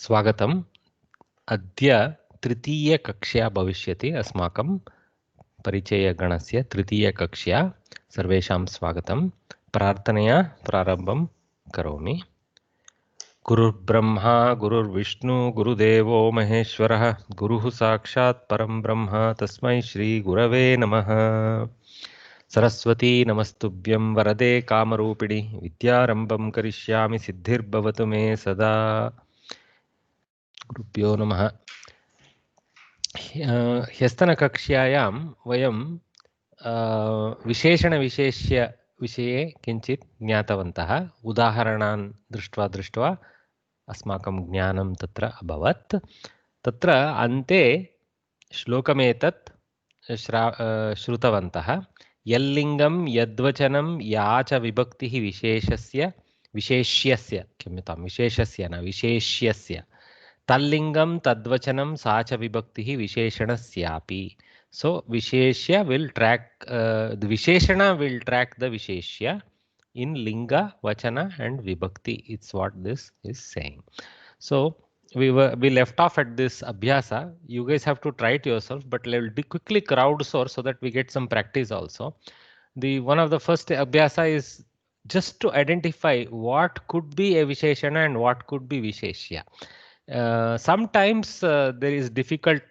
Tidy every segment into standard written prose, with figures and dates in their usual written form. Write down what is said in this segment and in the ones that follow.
स्वागतम्। अद्य तृतीयकक्ष्या भविष्यति। अस्माकं परिचयगणस्य तृतीयकक्ष्या। सर्वेषां स्वागतं। प्रार्थनया प्रारम्भं करोमि। गुरुर्ब्रह्मा गुरुर्विष्णु गुरुदेवो महेश्वरः गुरुः साक्षात् परं ब्रह्म तस्मै श्रीगुरवे नमः। सरस्वती नमस्तुभ्यं वरदे कामरूपिणि विद्यारम्भं करिष्यामि सिद्धिर्भवतु मे सदा। गुरुभ्यो नमः। ह्यस्तनकक्ष्यायां वयं विशेषणविशेष्य विषये किञ्चित् ज्ञातवन्तः। उदाहरणान् दृष्ट्वा अस्माकं ज्ञानं तत्र अभवत्। तत्र अन्ते श्लोकमेतत् श्रुतवन्तः। यल्लिङ्गं यद्वचनं या च विभक्तिः विशेष्यस्य विशेषस्य न विशेष्यस्य तल्लिंगम तद्वचनम सा च विभक्तिः विशेषणस्यापि. So visheshya will track the visheshana will track the visheshya in linga, vachana and vibhakti. It's what this is saying. So we left off at this abhyasa. You guys have to try it yourself, but we'll quickly crowdsource so that we get some practice also. The one of the first abhyasa is just to identify what could be a visheshana and what could be visheshya. Sometimes it is difficult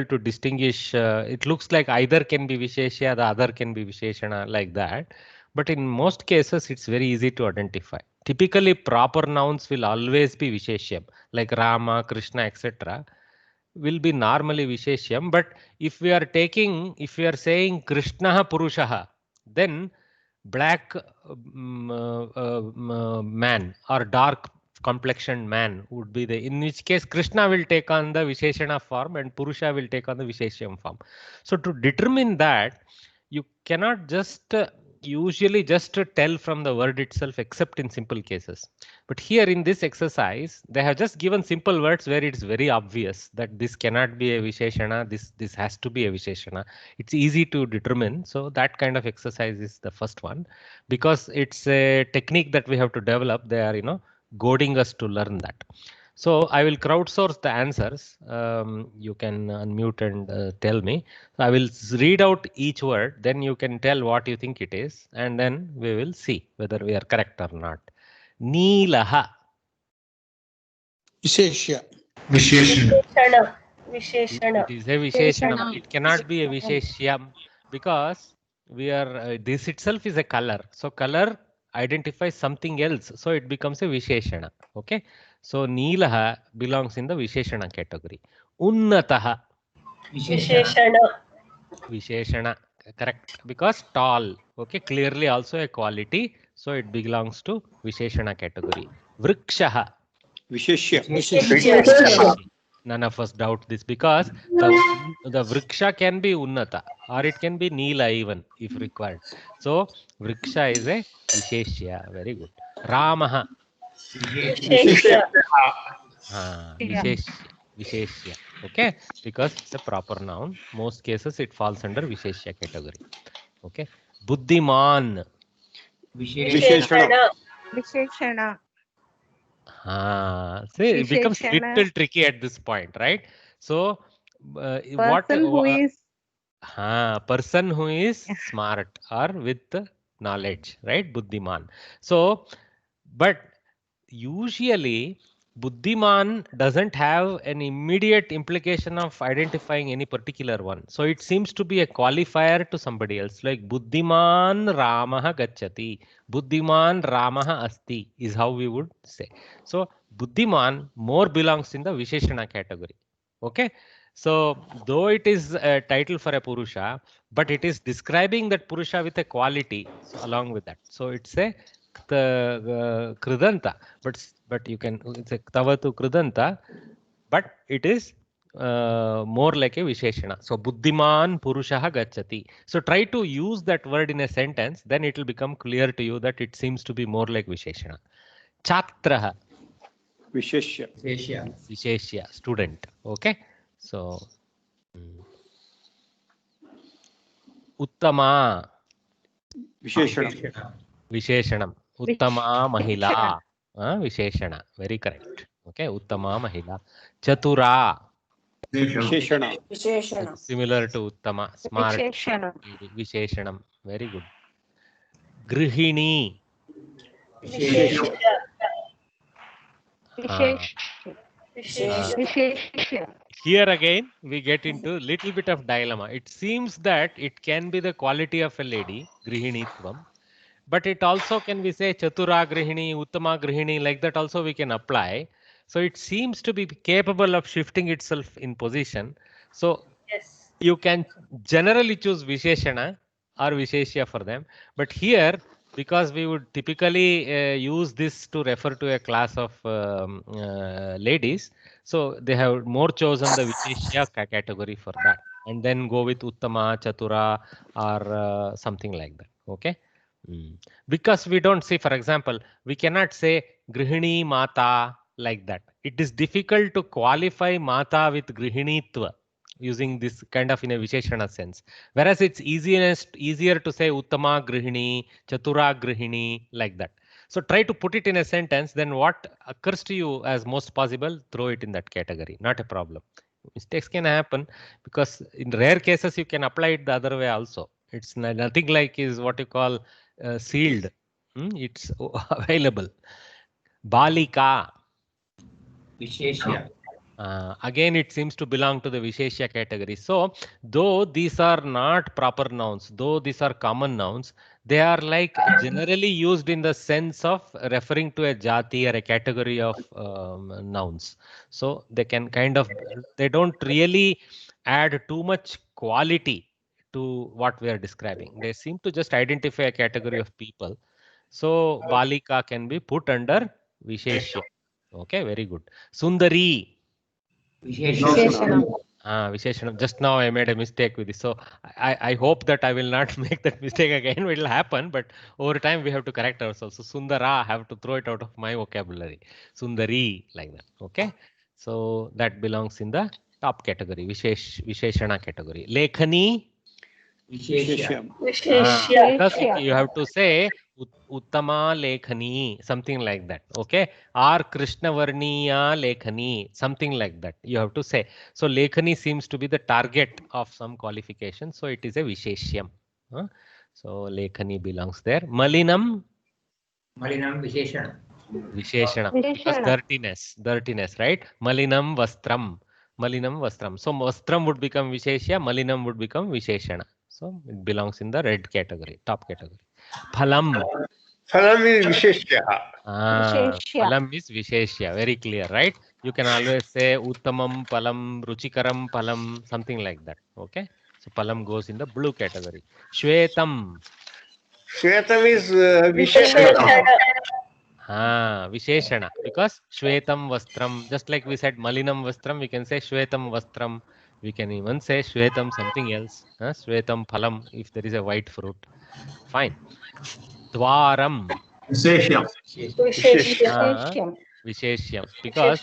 to distinguish. It looks like either can be visheshya, the other can be visheshana, like that. But in most cases, it's very easy to identify. Typically, proper nouns will always be visheshyam, like Rama, Krishna, etc. will be normally visheshyam. But if we are saying Krishna Purushaha, then black man or dark complexioned man would be in which case Krishna will take on the Visheshana form and Purusha will take on the Visheshyam form. So to determine that, you cannot just usually just tell from the word itself, except in simple cases. But here in this exercise, they have just given simple words where it's very obvious that this cannot be a Visheshana, this has to be a Visheshana. It's easy to determine. So that kind of exercise is the first one, because it's a technique that we have to develop. They are, goading us to learn that. So I will crowdsource the answers. You can unmute and tell me. So I will read out each word, then you can tell what you think it is, and then we will see whether we are correct or not. Neelaha. Visheshya. Visheshana. It is a Visheshanam. It cannot be a Visheshyam, because we are this itself is a color. So color identifies something else. So it becomes a Visheshana. Okay. So Neelaha belongs in the Visheshana category. Unnataha. Visheshana. Visheshana. Correct. Because tall. Okay. Clearly also a quality. So it belongs to Visheshana category. Vrikshaha. Visheshya. None of us doubt this, because the vriksha can be unnata or it can be neela even if required. So vriksha is a visheshya. Very good. Ramaha. Visheshya. Visheshya. Okay, because it's a proper noun. Most cases it falls under visheshya category. Okay. Buddhiman. Visheshana. Visheshana. See, it becomes a little tricky at this point, right? So person who is smart or with knowledge, right? Buddhiman. So, but usually Buddhiman doesn't have an immediate implication of identifying any particular one. So it seems to be a qualifier to somebody else, like Buddhiman Ramaha Gacchati. Buddhiman Ramaha Asti is how we would say. So Buddhiman more belongs in the Visheshana category. Okay. So though it is a title for a Purusha, but it is describing that Purusha with a quality along with that. So it's a Kridanta, but you can, it's a Tavatu Kridanta, but it is more like a Visheshana. So Buddhiman Purushaha Gacchati. So try to use that word in a sentence, then it will become clear to you that it seems to be more like Visheshana. Chatraha. Visheshya. Student. Okay. So Uttama. Visheshanam. Uttama Mahila. Visheshana. Very correct. Okay, Uttama Mahila. Chatura. Visheshana. Visheshana. Similar to Uttama. Smart. Visheshana. Visheshanam. Very good. Grihini. Visheshya. Vishesh. Visheshya. Visheshya. Here again, we get into little bit of dilemma. It seems that it can be the quality of a lady, Grihinitvam, but it also can we say Chatura Grihini, Uttama Grihini, like that also we can apply. So it seems to be capable of shifting itself in position. So Yes. you can generally choose Visheshana or Visheshya for them. But here, because we would typically use this to refer to a class of ladies, so they have more chosen the Visheshya category for that. And then go with Uttama, Chatura or something like that. Okay. Because we don't see, for example, we cannot say Grihini Mata like that. It is difficult to qualify Mata with Grihinitva using this kind of in a Visheshana sense. Whereas it's easier to say Uttama Grihini, Chatura Grihini like that. So try to put it in a sentence, then what occurs to you as most possible, throw it in that category. Not a problem. Mistakes can happen because in rare cases you can apply it the other way also. It's nothing like is what you call sealed. It's available. Balika. Visheshya. Again, it seems to belong to the Visheshya category. So, though these are not proper nouns, though these are common nouns, they are like generally used in the sense of referring to a jati or a category of nouns. So, they can kind of, they don't really add too much quality to what we are describing. They seem to just identify a category of people. So, Balika can be put under Visheshya. Okay, very good. Sundari. Visheshana. Visheshanam. Just now I made a mistake with this. So I hope that I will not make that mistake again. It will happen, but over time we have to correct ourselves. So Sundara, I have to throw it out of my vocabulary. Sundari, like that. Okay. So that belongs in the top category, Visheshana category. Lekhani. Visheshya. Visheshya. Because you have to say Uttama Lekhani, something like that. Okay. Or Krishnavarniya Lekhani, something like that. You have to say. So Lekhani seems to be the target of some qualification. So it is a Visheshyam. So Lekhani belongs there. Malinam. Malinam Visheshana. Visheshana. Because dirtiness, right? Malinam Vastram. Malinam Vastram. So Vastram would become Visheshya, Malinam would become Visheshana. So it belongs in the red category, top category. Phalam. Phalam is Visheshya. Visheshya. Phalam is Visheshya. Very clear, right? You can always say Uttamam Phalam, Ruchikaram Phalam, something like that. Okay. So Phalam goes in the blue category. Shvetam. Shvetam is Visheshana. Visheshana. Because Shvetam Vastram, just like we said Malinam Vastram, we can say Shvetam Vastram. We can even say Shvetam something else. Shvetam Phalam if there is a white fruit. Fine. Dwaram. Visheshya. Visheshya. Visheshyam. Because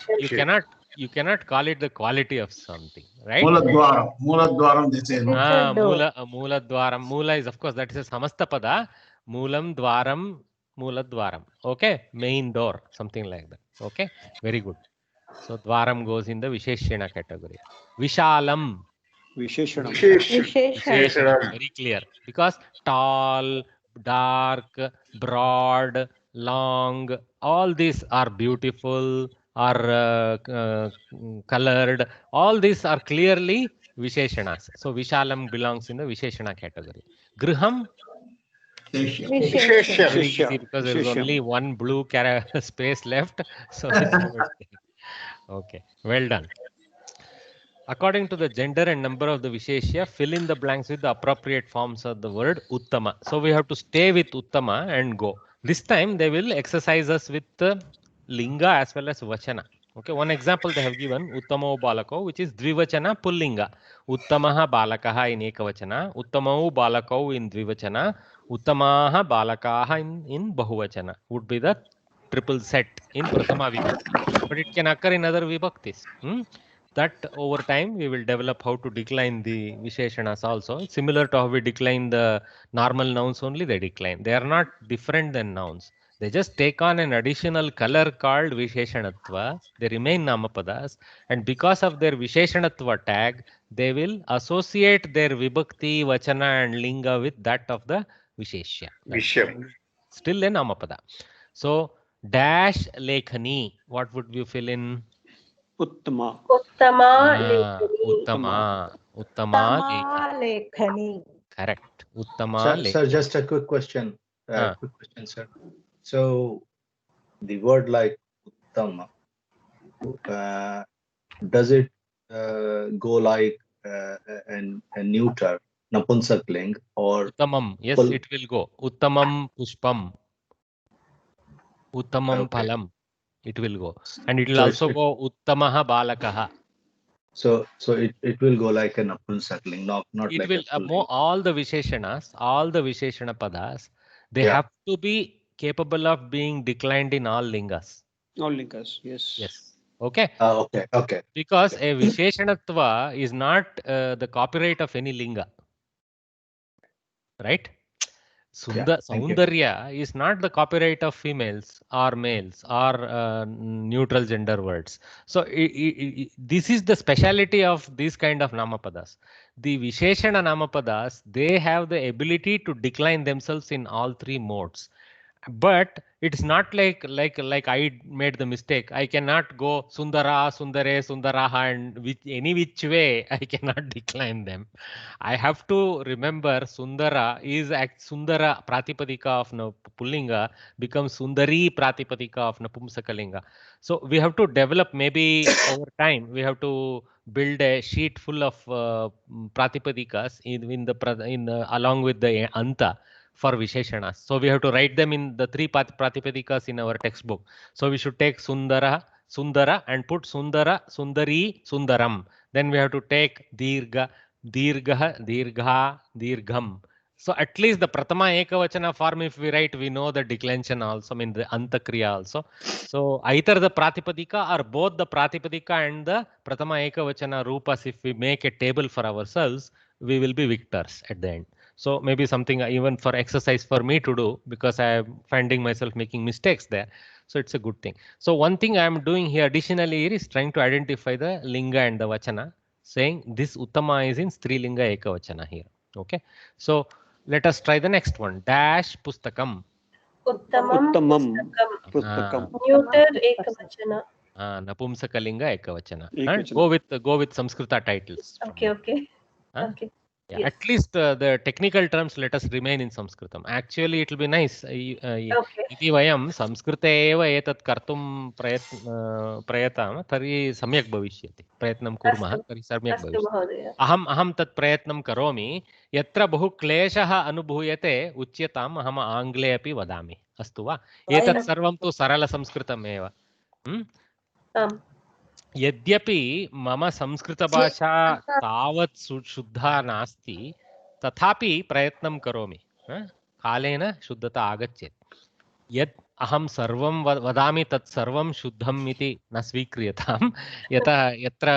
you cannot call it the quality of something, right? Mooladwaram, they say. Mooladwaram. Moola is, of course, that is a samasta pada. Moolam dwaram, mooladwaram. Okay, main door, something like that. Okay, very good. So dwaram goes in the Visheshyana category. Vishalam. Visheshana. Visheshana. Very clear. Because tall, dark, broad, long, all these are beautiful, are colored. All these are clearly Visheshanas. So Vishalam belongs in the Visheshana category. Griham. Visheshya. Very easy because there is only one blue space left. So okay, well done. According to the gender and number of the Visheshya, fill in the blanks with the appropriate forms of the word Uttama. So we have to stay with Uttama and go. This time they will exercise us with Linga as well as Vachana. Okay, one example they have given, Uttamo Balako, which is Dvivachana Pullinga. Uttamaha Balakaha in Ekavachana, Uttamau Balakau in Dvivachana, Uttamaha Balakaha in Bahuvachana. Would be the triple set in Prathama Vibhakti. But it can occur in other Vibhaktis. That over time we will develop how to decline the Visheshanas also. It's similar to how we decline the normal nouns only, they decline. They are not different than nouns. They just take on an additional color called Visheshanatva. They remain Namapadas. And because of their Visheshanatva tag, they will associate their Vibhakti, Vachana and Linga with that of the Visheshya. Vishyam. Still a Namapada. So, dash Lekhani. What would you fill in? Uttama. Uttama Uttama. Uttama Lekhani. Correct. Uttama Sir, Lekhani. sir, just a quick question. Ah. Quick question, sir. So, the word like Uttama, does it go like a neuter, Napunsakling, or Uttamam. Yes, Pul- it will go. Uttamam Pushpam. Uttamam Okay. Phalam. It will go. And it will So also it- go Uttamaha Balakaha. so it will go like a Napunsakling, not It like will, a Pulling. all the Visheshanas, all the Visheshana Padas, they Yeah. have to be capable of being declined in all lingas. All linkas. Yes. Yes. Okay. Okay. Because a Visheshanatva is not the copyright of any linga. Right? Thank you. Saundarya is not the copyright of females or males or neutral gender words. So this is the speciality of these kind of namapadas. The Visheshana namapadas, they have the ability to decline themselves in all three modes. But it's not like I made the mistake. I cannot go Sundara, Sundare, Sundaraha, and any which way I cannot decline them. I have to remember Sundara is Sundara Pratipadika of Pullinga becomes Sundari Pratipadika of Napumsakalinga. So we have to develop, maybe over time, we have to build a sheet full of Pratipadikas along with the Anta for Visheshanas. So we have to write them in the three Pratipadikas in our textbook. So we should take Sundara and put Sundara, Sundari, Sundaram. Then we have to take Dirga, Dirgaha, Dirgha, Dirgham. So at least the Pratama Ekavachana form, if we write, we know the declension also, the Antakriya also. So either the Pratipadika or both the Pratipadika and the Pratama Ekavachana Rupas, if we make a table for ourselves, we will be victors at the end. So maybe something even for exercise for me to do, because I am finding myself making mistakes there. So it's a good thing. So one thing I am doing here additionally is trying to identify the Linga and the Vachana, saying this Uttama is in Strilinga Ekavachana here. Okay. So let us try the next one. Dash Pustakam. Uttamam. Pustakam. Neuter Ekavachana. Napumsakalinga Ekavachana. And Ekavachana. go with Samskrita titles. Okay. Huh? Okay. Yeah, Yes. at least the technical terms let us remain in Sanskritam. Actually, it will be nice. Okay. Iti vayam Samskrite eva etat kartum prayatam tari samyak bhavishyati. Prayatnam kurmah tari samyak Astu bhavishyati. Mahodaya. Aham tat prayatnam karomi yatra bahu kleshah anubhuyate uchyatam aham angle api vadami. Astu va? Etat sarvam tu sarala Sanskritam eva. यद्यपि मम संस्कृतभाषा तावत् शुद्धा नास्ति तथापि प्रयत्नं करोमि कालेन शुद्धता आगच्छेत् यत् अहं सर्वं वदामि तत् सर्वं शुद्धम् इति न स्वीक्रियतां यत्र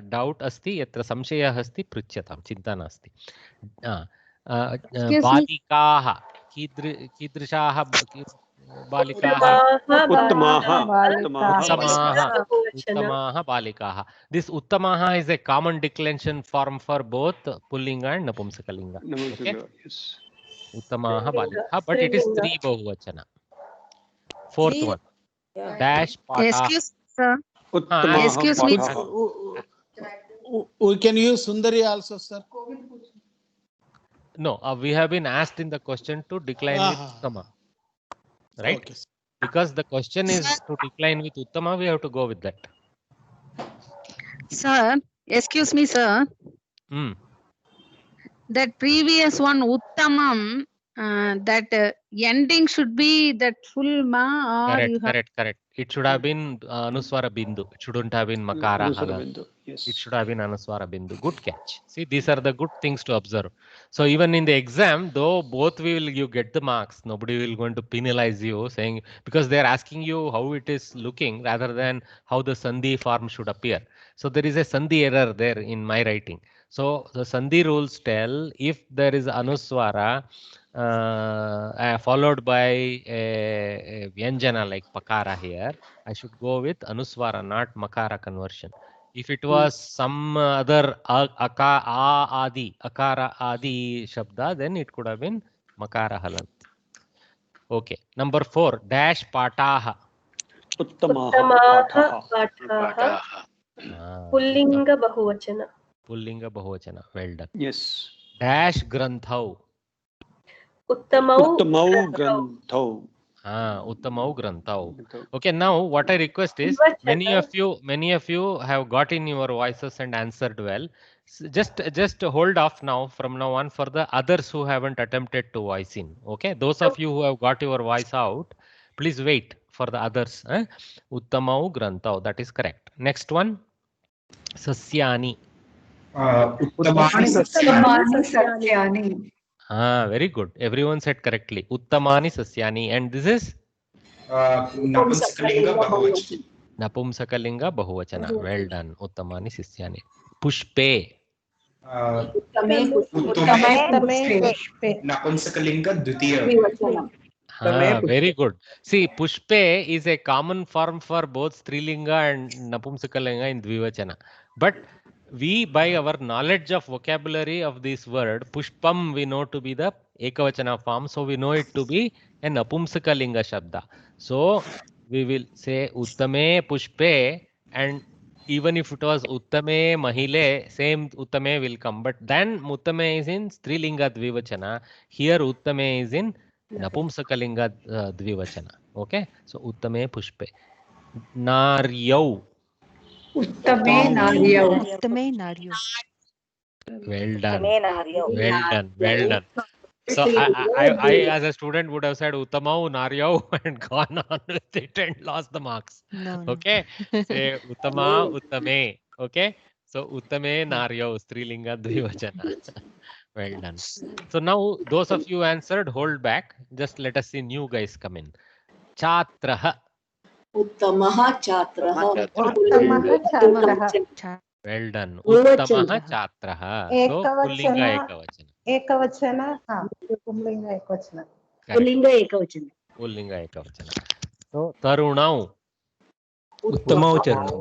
डौट् अस्ति यत्र संशयः अस्ति पृच्छतां चिन्ता नास्ति बालिकाः कीदृशाः Uttamaha balikaha. This Uttamaha is a common declension form for both Pullinga and Napumsakalinga. Okay? Yes. Uttamaha balikaha, but it is three Bahuvachana. Fourth one. Dash Pataha. Excuse, sir. Uttamaha Excuse me. Pataha. We can use Sundari also, sir. No, we have been asked in the question to decline with Uttama. Right? Okay. Because the question is to decline with Uttama, we have to go with that. Sir, excuse me, sir. That previous one, Uttamam, that ending should be that full ma, or Correct. It should have been Anuswara Bindu. It shouldn't have been Makara. Yes. It should have been Anuswara Bindu. Good catch. See, these are the good things to observe. So even in the exam, though both you get the marks, nobody will going to penalize you saying, because they are asking you how it is looking rather than how the Sandhi form should appear. So there is a Sandhi error there in my writing. So the Sandhi rules tell if there is Anuswara, followed by a vyanjana like pakara here, I should go with anuswara, not makara conversion. If it was some other adi, akara adi shabda, then it could have been makara halant. Okay, number 4, dash pataha. उत्तमाः उत्तमाः पाठाः पाठाः Ah, पुल्लिङ्ग बहुवचन pullinga bahuvachana. Well done. yes Dash granthau. उत्तमौ उत्तमौ ग्रन्थौ ग्रन्थौ Uttamau granthau. Okay, now what I request is many of you have got in your voices and answered well. Just hold off now from now on for the others who haven't attempted to voice in. Okay, those of you who have got your voice out, please wait for the others. Uttamau granthau, that is correct. Next one, sasyani. उत्तमानि सस्यानि Very good. Everyone said correctly. Uttamani sasyani, and this is नपुंसकलिङ्ग बहुवचन Napumsakalinga bahuvachana. Well done. Uttamani sasyani. Pushpe. नपुंसकलिङ्ग द्वितीय Very good. See, pushpe is a common form for both Strilinga and Napumsakalinga in Dvivachana. But we, by our knowledge of vocabulary of this word, pushpam we know to be the Ekavachana form. So we know it to be a Napumsakalinga Shabda. So we will say Uttame pushpe, and even if it was Uttame Mahile, same Uttame will come. But then Uttame is in Strilinga Dvivachana. Here Uttame is in Napumsakalinga Dvivachana. Okay. So Uttame pushpe. Naryau. उत्तमे नार्यौ Well done. Well done. So I as a student would have said Uttamau Naryau and gone on with it and lost the marks. Okay. Say Uttama Uttame. Okay. So Uttame Naryau Strilinga Dvivachana. Well done. So now those of you answered, hold back. Just let us see new guys come in. Chatraha. उत्तमः छात्रः Well done. Uttamaha Chatraha. So Pullinga Ekavachana. एकवचन पुल्लिङ्ग एकवचन पुल्लिङ्ग एकवचन Pullinga Ekavachana. So Tarunau. उत्तमौ Tarunau.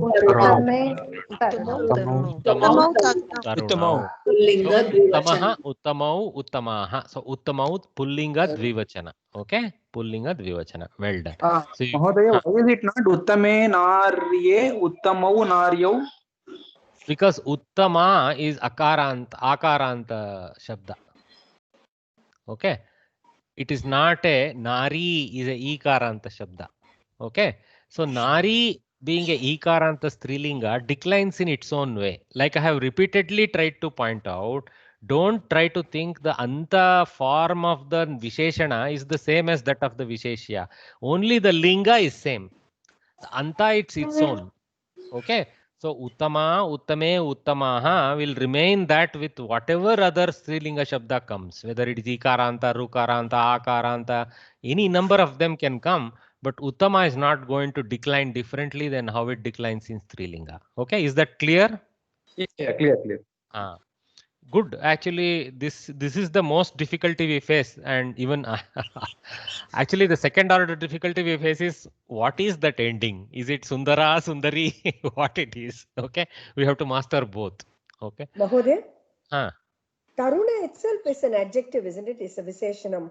पुल्लिङ्ग द्विवचन Uttamaha, Uttamaha. So Uttamau Pullinga Dvivachana. Okay. Pullinga Dvivachana. Well done. So महोदय, why is it not उत्तमे नार्ये उत्तमौ नार्यौ? Because Uttama is akaranta shabda. Okay. It is not a nari, is a ikaranta shabda. Okay. So nari being a ikaranta strilinga declines in its own way. Like I have repeatedly tried to point out, don't try to think the anta form of the visheshana is the same as that of the visheshya. Only the linga is same. The anta it's its own. Okay. So Uttama, Uttame, Uttamaha will remain that with whatever other Strilinga Shabda comes, whether it is Ikaranta, Rukaranta, Akaranta, any number of them can come, but Uttama is not going to decline differently than how it declines in Strilinga. Okay, is that clear? Yeah, clear. Good. Actually, this is the most difficulty we face, and even actually the second order difficulty we face is what is that ending? Is it Sundara, Sundari? What it is? Okay, we have to master both. Okay. Mahoday, Taruna itself is an adjective, isn't it? It's a Visheshanam.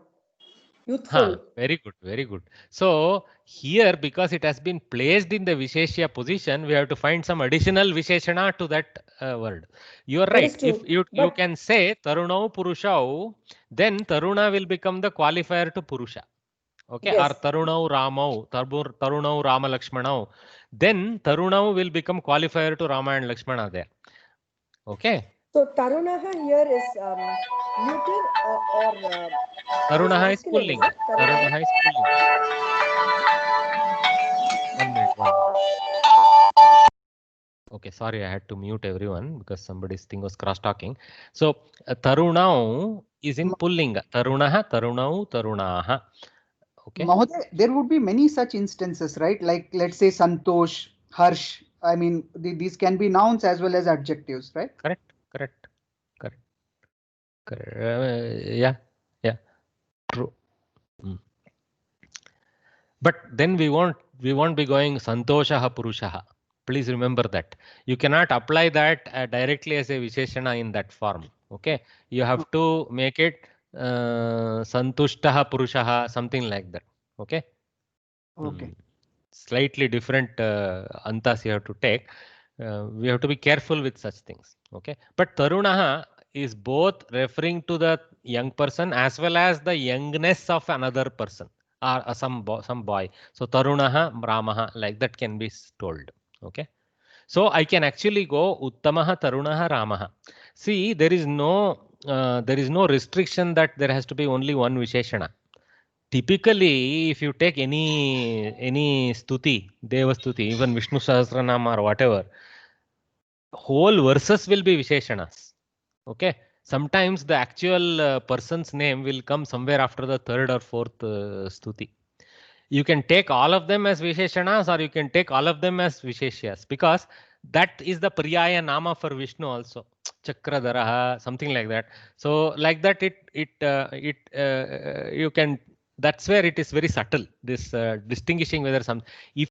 Youthful. Very good, very good. So here, because it has been placed in the Visheshya position, we have to find some additional Visheshana to that word. You are right. If you can say Tarunau Purushau, then Taruna will become the qualifier to Purusha. Okay, yes. Or Tarunau Ramau, Tarunau Rama Lakshmanau. Then Tarunau will become qualifier to Rama and Lakshmana there. Okay. So Tarunaha here is neuter or Tarunaha is pulling. Tarunaha is pulling. 1 minute. Okay, sorry, I had to mute everyone because somebody's thing was cross-talking. So Tarunau is in pullinga. Tarunaha, Tarunau, Tarunaha. Okay. Mahoday, there would be many such instances, right? Like let's say Santosh, Harsh. I mean, these can be nouns as well as adjectives, right? Correct. Yeah. But then we won't be going Santoshaha Purushaha. Please remember that. You cannot apply that directly as a Visheshana in that form. Okay. You have to make it Santushtaha Purushaha, something like that. Okay. Okay. Slightly different antas you have to take. We have to be careful with such things. Okay. But Tarunaha is both referring to the young person as well as the youngness of another person or some boy. So Tarunaha, Ramaha, like that can be told. Okay. So I can actually go Uttamaha, Tarunaha, Ramaha. See, there is no restriction that there has to be only one Visheshana. Typically, if you take any stuti, Deva stuti, even Vishnu Sahasranama or whatever, whole verses will be Visheshanas. Okay. Sometimes the actual person's name will come somewhere after the third or fourth stuti. You can take all of them as Visheshanas or you can take all of them as Visheshyas, because that is the Priyaya Nama for Vishnu also. Chakradharaha, something like that. So like that you can, that's where it is very subtle, this distinguishing whether if you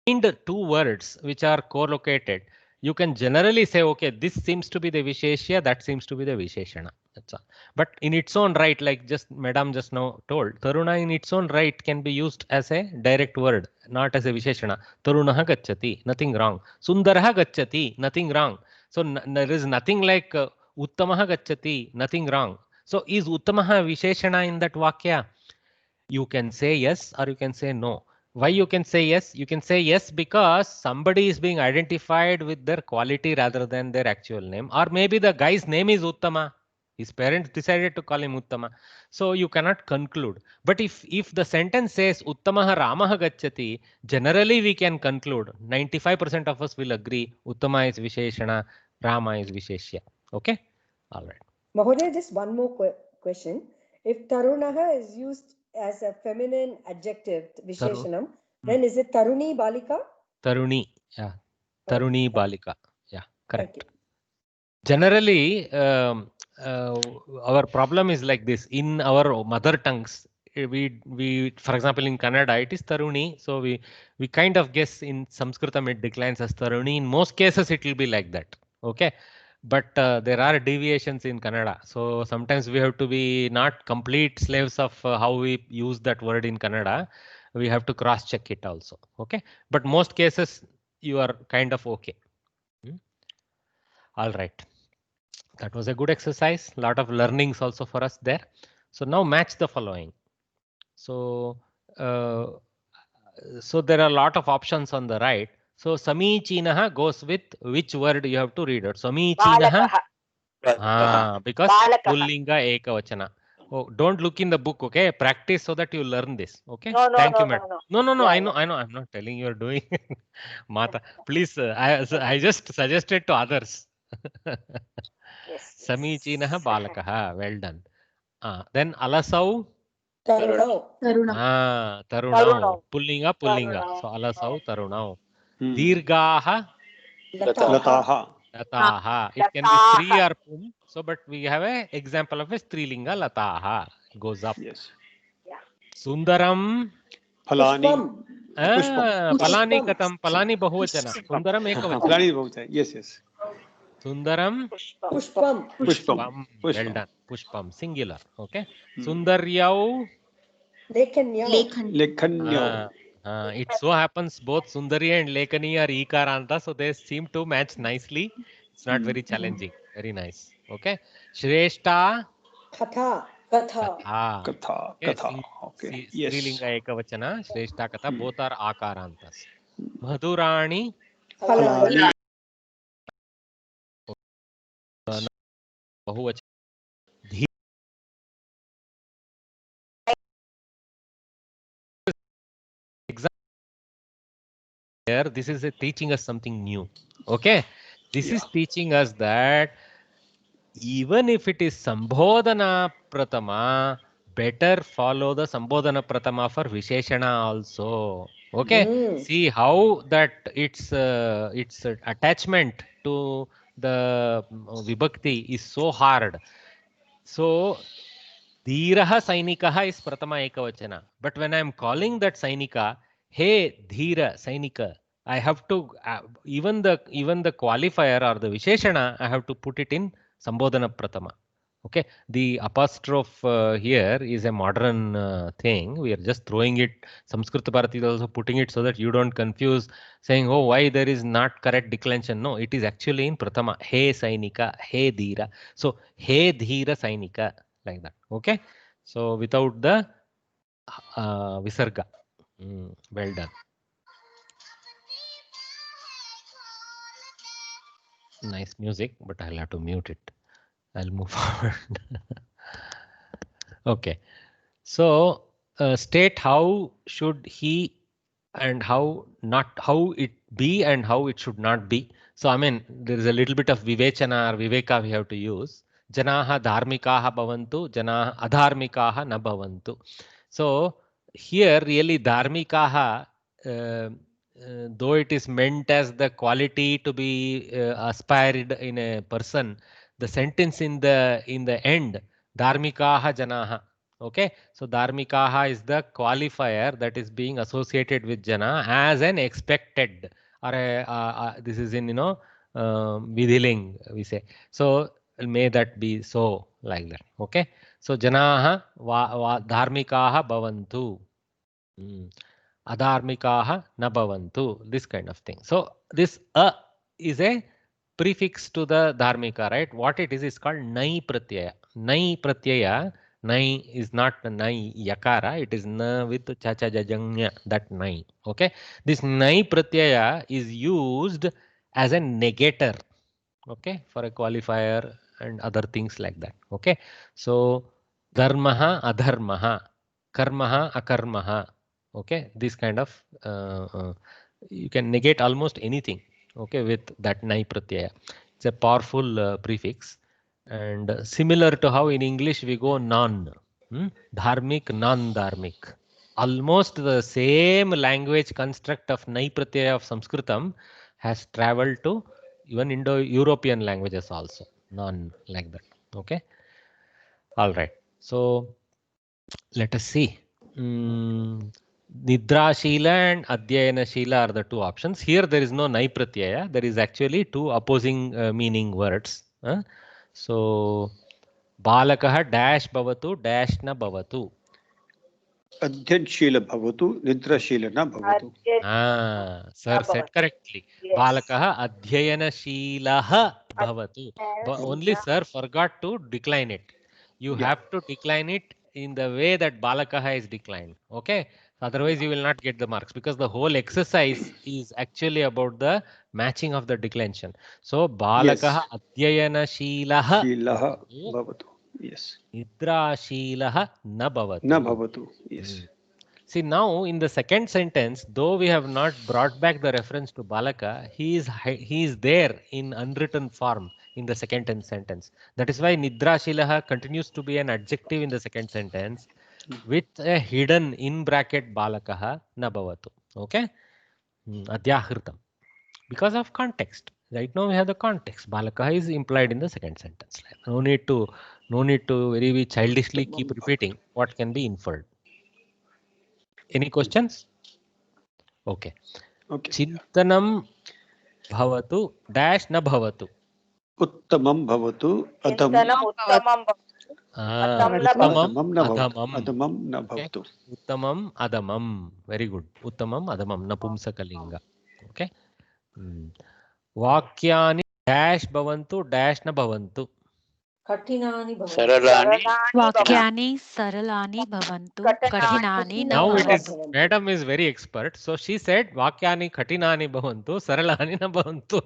find two words which are co-located, you can generally say, okay, this seems to be the Visheshya, that seems to be the Visheshana. That's all. But in its own right, like Madam just now told, Taruna in its own right can be used as a direct word, not as a Visheshana. Tarunaha gacchati, nothing wrong. Sundaraha gacchati, nothing wrong. So there is nothing like Uttamaha gacchati, nothing wrong. So is Uttamaha Visheshana in that Vakya? You can say yes or you can say no. Why you can say yes? You can say yes because somebody is being identified with their quality rather than their actual name. Or maybe the guy's name is Uttama. His parents decided to call him Uttama. So you cannot conclude. But if the sentence says Uttamaha Ramaha gacchati, generally we can conclude. 95% of us will agree Uttama is Visheshana, Rama is Visheshya. Okay? All right. Mahoday, just one more question. If Tarunaha is used as a feminine adjective, Visheshanam, then is it Taruni Balika? Taruni, yeah. Taruni Balika, yeah, correct. Generally, our problem is like this. In our mother tongues, we for example, in Kannada, it is Taruni. So we kind of guess in Sanskritam it declines as Taruni. In most cases, it will be like that. Okay. But there are deviations in Kannada. So sometimes we have to be not complete slaves of how we use that word in Kannada. We have to cross check it also. Okay. But most cases you are kind of okay. All right. That was a good exercise. A lot of learnings also for us there. So now match the following. So, so there are a lot of options on the right. So Samichinaha goes with which word you have to read out. Samichinaha. Because Pullinga Ekavachana. Oh, don't look in the book, okay? Practice so that you learn this. Okay. Thank you, madam. No. I know. I'm not telling you are doing. Mata, please. I just suggested to others. Samichinaha Balakaha. Well done. Then Alasau. Tarunau. Pullinga. So Alasau Tarunau. Dirgaha. Lataha. Lataha. It can be three or pum. So, but we have an example of a strilinga. Lataha goes up. Yes. Sundaram. Phalani. Palani katam. Palani bahuvachana. Sundaram ekavachana. Palani bahuvachana. Yes. Sundaram. Pushpam. Well done. Pushpam. Singular. Okay. Sundaryau. Lekhanyo. It so happens both Sundari and Lekani are Ikaranta, so they seem to match nicely. It's not very challenging. Very nice. Okay. Shreshta. Katha. Okay. Strilinga Ekavachana. Shreshta Katha. Both are Akarantas. Madhurani. Bahuvachana. This is teaching us something new. Okay. This is teaching us that even if it is Sambodhana Pratama, better follow the Sambodhana Pratama for Visheshana also. Okay. See how that its attachment to the Vibhakti is so hard. So Dhiraha Sainikah is Pratama Ekavachana. But when I am calling that Sainika, hey Dhira Sainika, I have to even the qualifier or the Visheshana, I have to put it in Sambodhana Pratama. Okay, the apostrophe here is a modern thing. We are just throwing it. Samskrita Bharati is also putting it so that you don't confuse, saying, oh, why there is not correct declension. No, it is actually in Pratama. He Sainika, he Dhira. So, he Dhira Sainika, like that. Okay, so without the Visarga. Well done. Nice music, but I'll have to mute it. I'll move forward. Okay, so state how should he and how it be and how it should not be. So I mean there is a little bit of vivechana or viveka we have to use. Janaha dharmikaha bhavantu, janaha adharmikaha na bhavantu. So here really dharmikaha, though it is meant as the quality to be aspired in a person, the sentence in the end, dharmikaha janaha. Okay, so dharmikaha is the qualifier that is being associated with jana as an expected, or this is in vidhiling we say. So may that be so, like that. Okay, so janaha dharmikaha bhavantu, adharmikaha na bhavantu, this kind of thing. So this is a prefix to the dharmika, right? What it is called nai pratyaya. Nai pratyaya, nai is not nai yakara, it is na with chacha jajanya, that nai. Okay, this nai pratyaya is used as a negator, okay, for a qualifier and other things like that. Okay, so dharmaha adharmaha, karmaha akarmaha. Okay, this kind of you can negate almost anything, okay, with that nai pratyaya. It's a powerful prefix, and similar to how in English we go non, dharmik, non-dharmik. Almost the same language construct of nai pratyaya of Sanskritam has traveled to even Indo-European languages also, non, like that. Okay, all right. So let us see. Nidra Shila and Adhyayana Shila are the two options. Here there is no nai pratyaya. There is actually two opposing meaning words. So Balakaha dash bhavatu dash na bhavatu. Adhyayana bhavatu, nidrashila na bhavatu. Sir said correctly. Balakaha Adhyayana Shilaha bhavatu. But only sir forgot to decline it. You have to decline it in the way that Balakaha is declined. Okay. Otherwise, you will not get the marks, because the whole exercise is actually about the matching of the declension. So, Balakaha Adhyayana Shilaha bhavatu. Yes. Nidra Shilaha na bhavatu. Na bhavatu. Yes. See, now in the second sentence, though we have not brought back the reference to Balaka, he is there in unwritten form in the second sentence. That is why Nidra Shilaha continues to be an adjective in the second sentence, with a hidden in bracket balakaha na bhavatu. Okay, adhyahritam, because of context. Right now we have the context. Balakaha is implied in the second sentence. No need to very childishly keep repeating what can be inferred. Any questions? Okay. Chintanam bhavatu dash na bhavatu. Uttamam bhavatu adam. Uttamam na bhavatu. Uttamam adamam. Very good. Uttamam adamam napumsakalinga. Okay. Vakyani dash bhavantu dash na bhavantu. Katinani bhavantu. Saralani. Vakyani saralani bhavantu. Katinani na Now it is, bhavantu. madam is very expert. So she said Vakyani katinani bhavantu, saralani na bhavantu.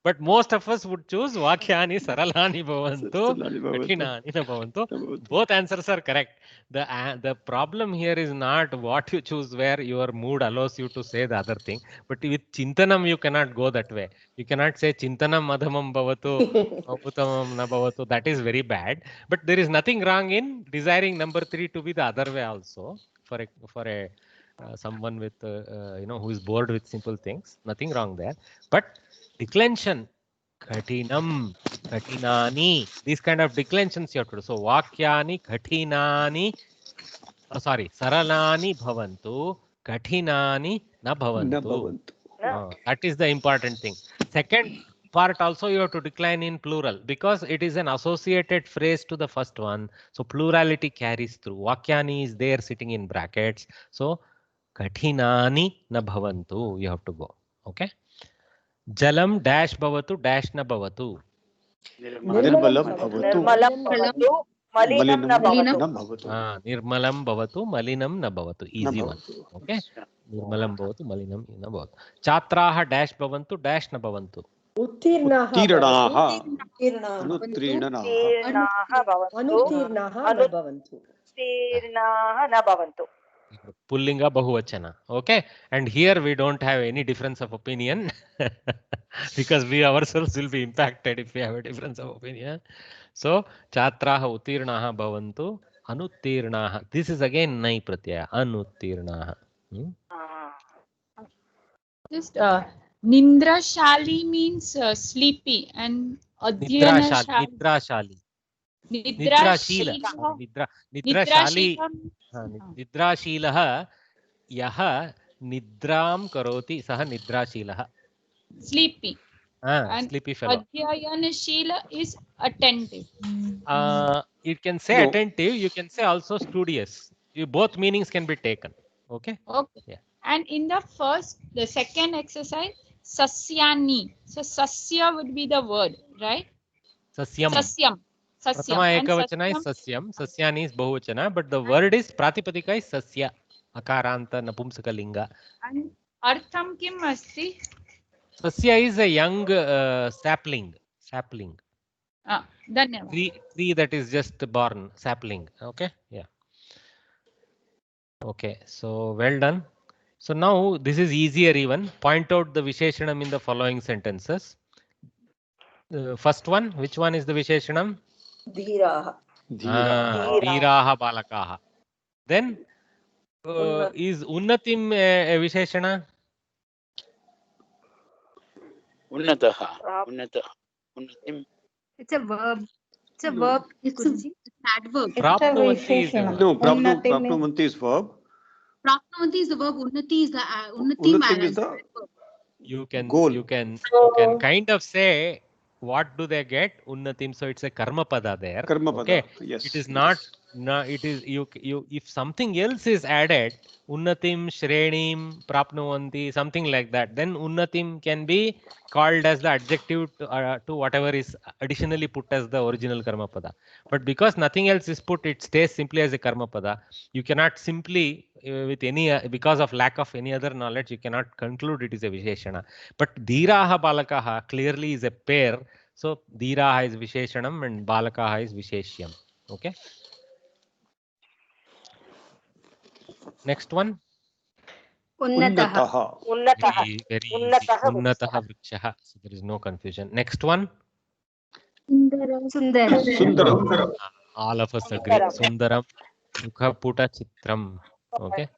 But most of us would choose Vakyani saralani bhavantu, katinani na bhavantu. Both answers are correct. The problem here is not what you choose, where your mood allows you to say the other thing. But with Chintanam, you cannot go that way. You cannot say Chintanam adhamam bhavatu, utamam na bhavatu. That is very bad. But there is nothing wrong in desiring number 3 to be the other way also, for a someone with who is bored with simple things. Nothing wrong there. But declension, katinam, Katinani. These kind of declensions you have to do. So Vakyani Katinani. Sorry, Saralani Bhavantu. Katinani na Bhavantu. That is the important thing. Second part also you have to decline in plural because it is an associated phrase to the first one. So plurality carries through. Vakyani is there sitting in brackets. So Katinani na Bhavantu. You have to go. Okay. Jalam dash bhavatu dash na bhavatu. Nirmalam bhavatu. Malinam na bhavatu. Nirmalam bhavatu malinam na bhavatu. Easy one. Okay. Nirmalam bhavatu malinam na bhavatu. Chatraha dash bhavantu dash na bhavantu. Uttirnaha na bhavantu. Pullinga bahuvachana. Okay. And here we don't have any difference of opinion because we ourselves will be impacted if we have a difference of opinion. So chatraha uttirnaha bhavantu anuttirnaha. This is again nai pratyaya. Anuttirnaha. Just Nindrashali means sleepy and Nidrashali. Nidrashilah yaha nidram karoti saha nidrashilah. Sleepy. Sleepy fellow. Adhyayanashila is attentive. You can say attentive. You can say also studious. Both meanings can be taken. Okay. Okay. Yeah. And in the second exercise, sasyani. So sasya would be the word, right? Sasyam. Sasyam. Pratama ekavachana is sasyam. Sasyani is bahuvachana, but the word is pratipadika is sasya. Akaranta napumsaka linga. And artham kim asti? Sasya is a young sapling. Dhanyavad. Tree that is just born, sapling. Okay. Yeah. Okay. So well done. So now this is easier even. Point out the Visheshanam in the following sentences. First one, which one is the Visheshanam? Dhiraha. Dhiraha balakaha. Then is Unnatim a Visheshana? Unnatim. It's a verb. It's a verb. It's an adverb. Prapnuvanti is a verb. No, Prapnuvanti is verb. Prapnuvanti is the verb. Unnati is the Unnatim is the adverb. You can kind of say what do they get? Unnatim. So it's a karma pada there. Karma pada. Okay. Yes. It is not. No, it is you. If something else is added, unnatim, shrenim, prapnuvanti, something like that, then unnatim can be called as the adjective to whatever is additionally put as the original karma pada. But because nothing else is put, it stays simply as a karma pada. You cannot simply with any because of lack of any other knowledge, you cannot conclude it is a visheshana. But dhiraha balakaha clearly is a pair. So dhiraha is visheshanam and balakaha is visheshyam. Okay. Next one. Unnataha. Very easy. Unnataha vrikshaha. So there is no confusion. Next one. Sundaram. All of us agree. Sundaram. Mukhaputa chitram. Okay.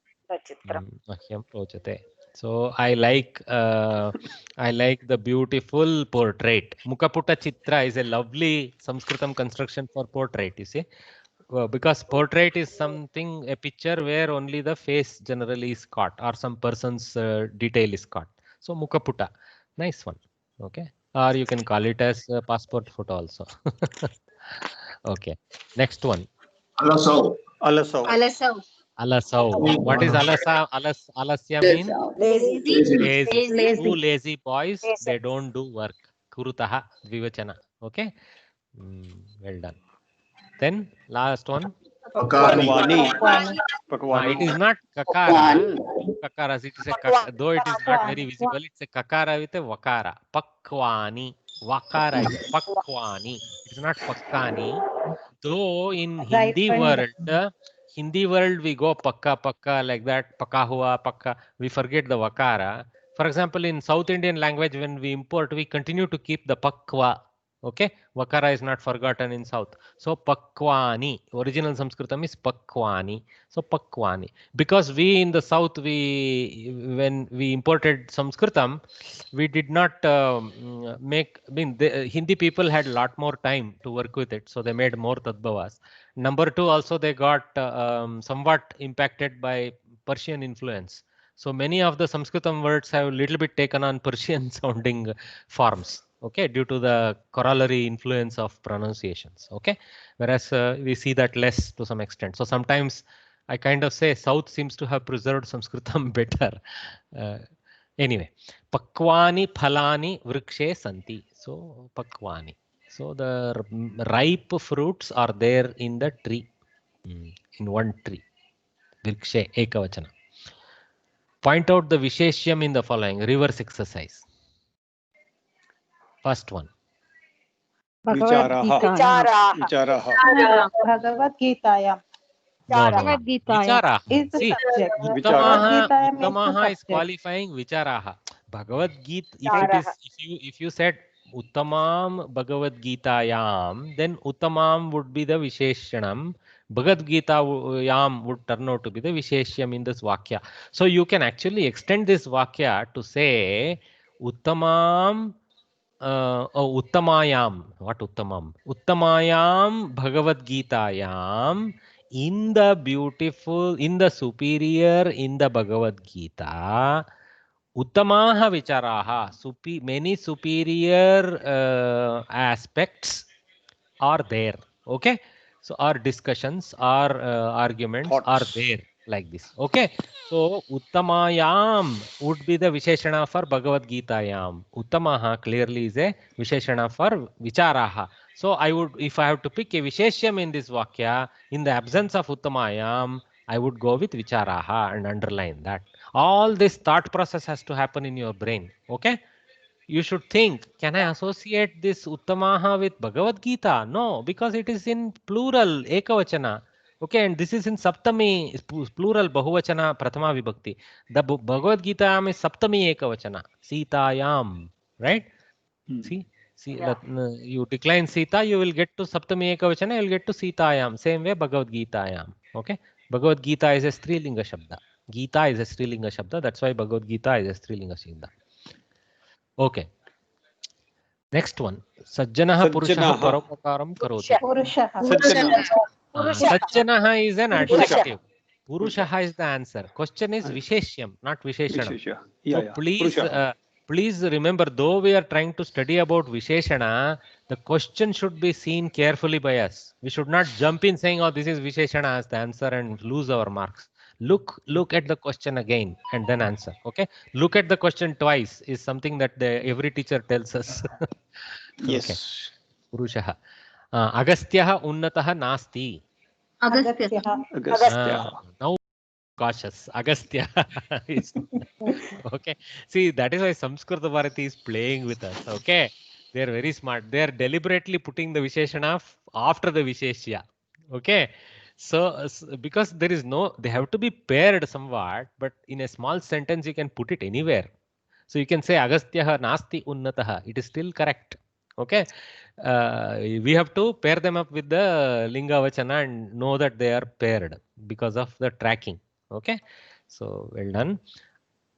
Mahyam rochate. So I like the beautiful portrait. Mukhaputa chitra is a lovely Sanskritam construction for portrait. You see. Because portrait is something, a picture where only the face generally is caught or some person's detail is caught. So Mukhaputa, nice one. Okay. Or you can call it as a passport photo also. Okay. Next one. Alasau. What is alasya mean? Lazy. Two lazy boys, they don't do work. Kurutaha dvivachana. Okay. Well done. Then last one. Pakvani. It is not kakara. Kakaras. It is a though it is not very visible. It's a kakara with a vakara. Pakvani. Vakara is pakvani. It is not pakkani. Though in Hindi world we go pakka like that. Pakka hua pakka. We forget the vakara. For example, in South Indian language when we import, we continue to keep the pakwa. Okay, Vakara is not forgotten in South. So Pakwani, original Sanskritam is Pakwani. So Pakwani, because we in the South, when we imported Sanskritam, we did not the Hindi people had a lot more time to work with it, so they made more Tadbhavas. Number two, also they got somewhat impacted by Persian influence. So many of the Sanskritam words have a little bit taken on Persian sounding forms. Okay, due to the corollary influence of pronunciations. Okay, whereas we see that less to some extent. So sometimes I kind of say South seems to have preserved Sanskritam better. Anyway, Pakwani phalani vrikshe santi. So Pakwani. So the ripe fruits are there in the tree, in one tree. Vrikshe ekavachana. Point out the Visheshyam in the following reverse exercise. First one. Vicharaha. Bhagavad Gita. Vicharaha. Is the See, subject. Uttamaha is qualifying Vicharaha. Bhagavad Gita, if you said Uttamam Bhagavad Gitayam, then Uttamam would be the Visheshanam. Bhagavad Gita Yam would turn out to be the Visheshyam in this Vakya. So you can actually extend this Vakya to say Uttamam Uttamayam. What Uttamam? Uttamayam Bhagavad Gitayam, in the beautiful, in the superior, in the Bhagavad Gita, Uttamaha Vicharaha, many superior aspects are there. Okay, so our discussions, our arguments are there like this. Okay, so Uttamayam would be the Visheshana for Bhagavad Gita Yam. Uttamaha clearly is a Visheshana for Vicharaha. So I would, if I have to pick a Visheshyam in this Vakya, in the absence of Uttamayam, I would go with Vicharaha and underline that. All this thought process has to happen in your brain. Okay, you should think, can I associate this Uttamaha with Bhagavad Gita? No, because it is in plural, Ekavachana. Okay, and this is in Saptami, plural, Bahuvachana, Prathama Vibhakti. The Bhagavad Gita is Saptami Ekavachana, Sitayam, right? See, you decline Sita, you will get to Saptami Ekavachana, you will get to Sitayam. Same way, Bhagavad Gitayam. Okay, Bhagavad Gita is a Strilinga Shabda. Gita is a Strilinga Shabda, that's why Bhagavad Gita is a Strilinga Shabda. Okay. Next one. Sajjanaha Purushaha Paropakaram Karoti. Sajjanaha is an adjective. Purushaha is the answer. Question is Visheshyam, not Visheshanam. So please remember, though we are trying to study about Visheshana, the question should be seen carefully by us. We should not jump in saying, oh, this is Visheshana as the answer and lose our marks. Look at the question again and then answer. Okay, look at the question twice is something that every teacher tells us. Yes. Okay. Purushaha. Agastyaha unnataha nasti. Now cautious. Agastya is okay. See, that is why Samskrita Bharati is playing with us. Okay, they are very smart. They are deliberately putting the Visheshana after the Visheshya. Okay. So, because there is no, they have to be paired somewhat, but in a small sentence, you can put it anywhere. So you can say Agastyaha nasti unnataha. It is still correct. Okay. We have to pair them up with the Linga Vachana and know that they are paired because of the tracking. Okay. So, well done.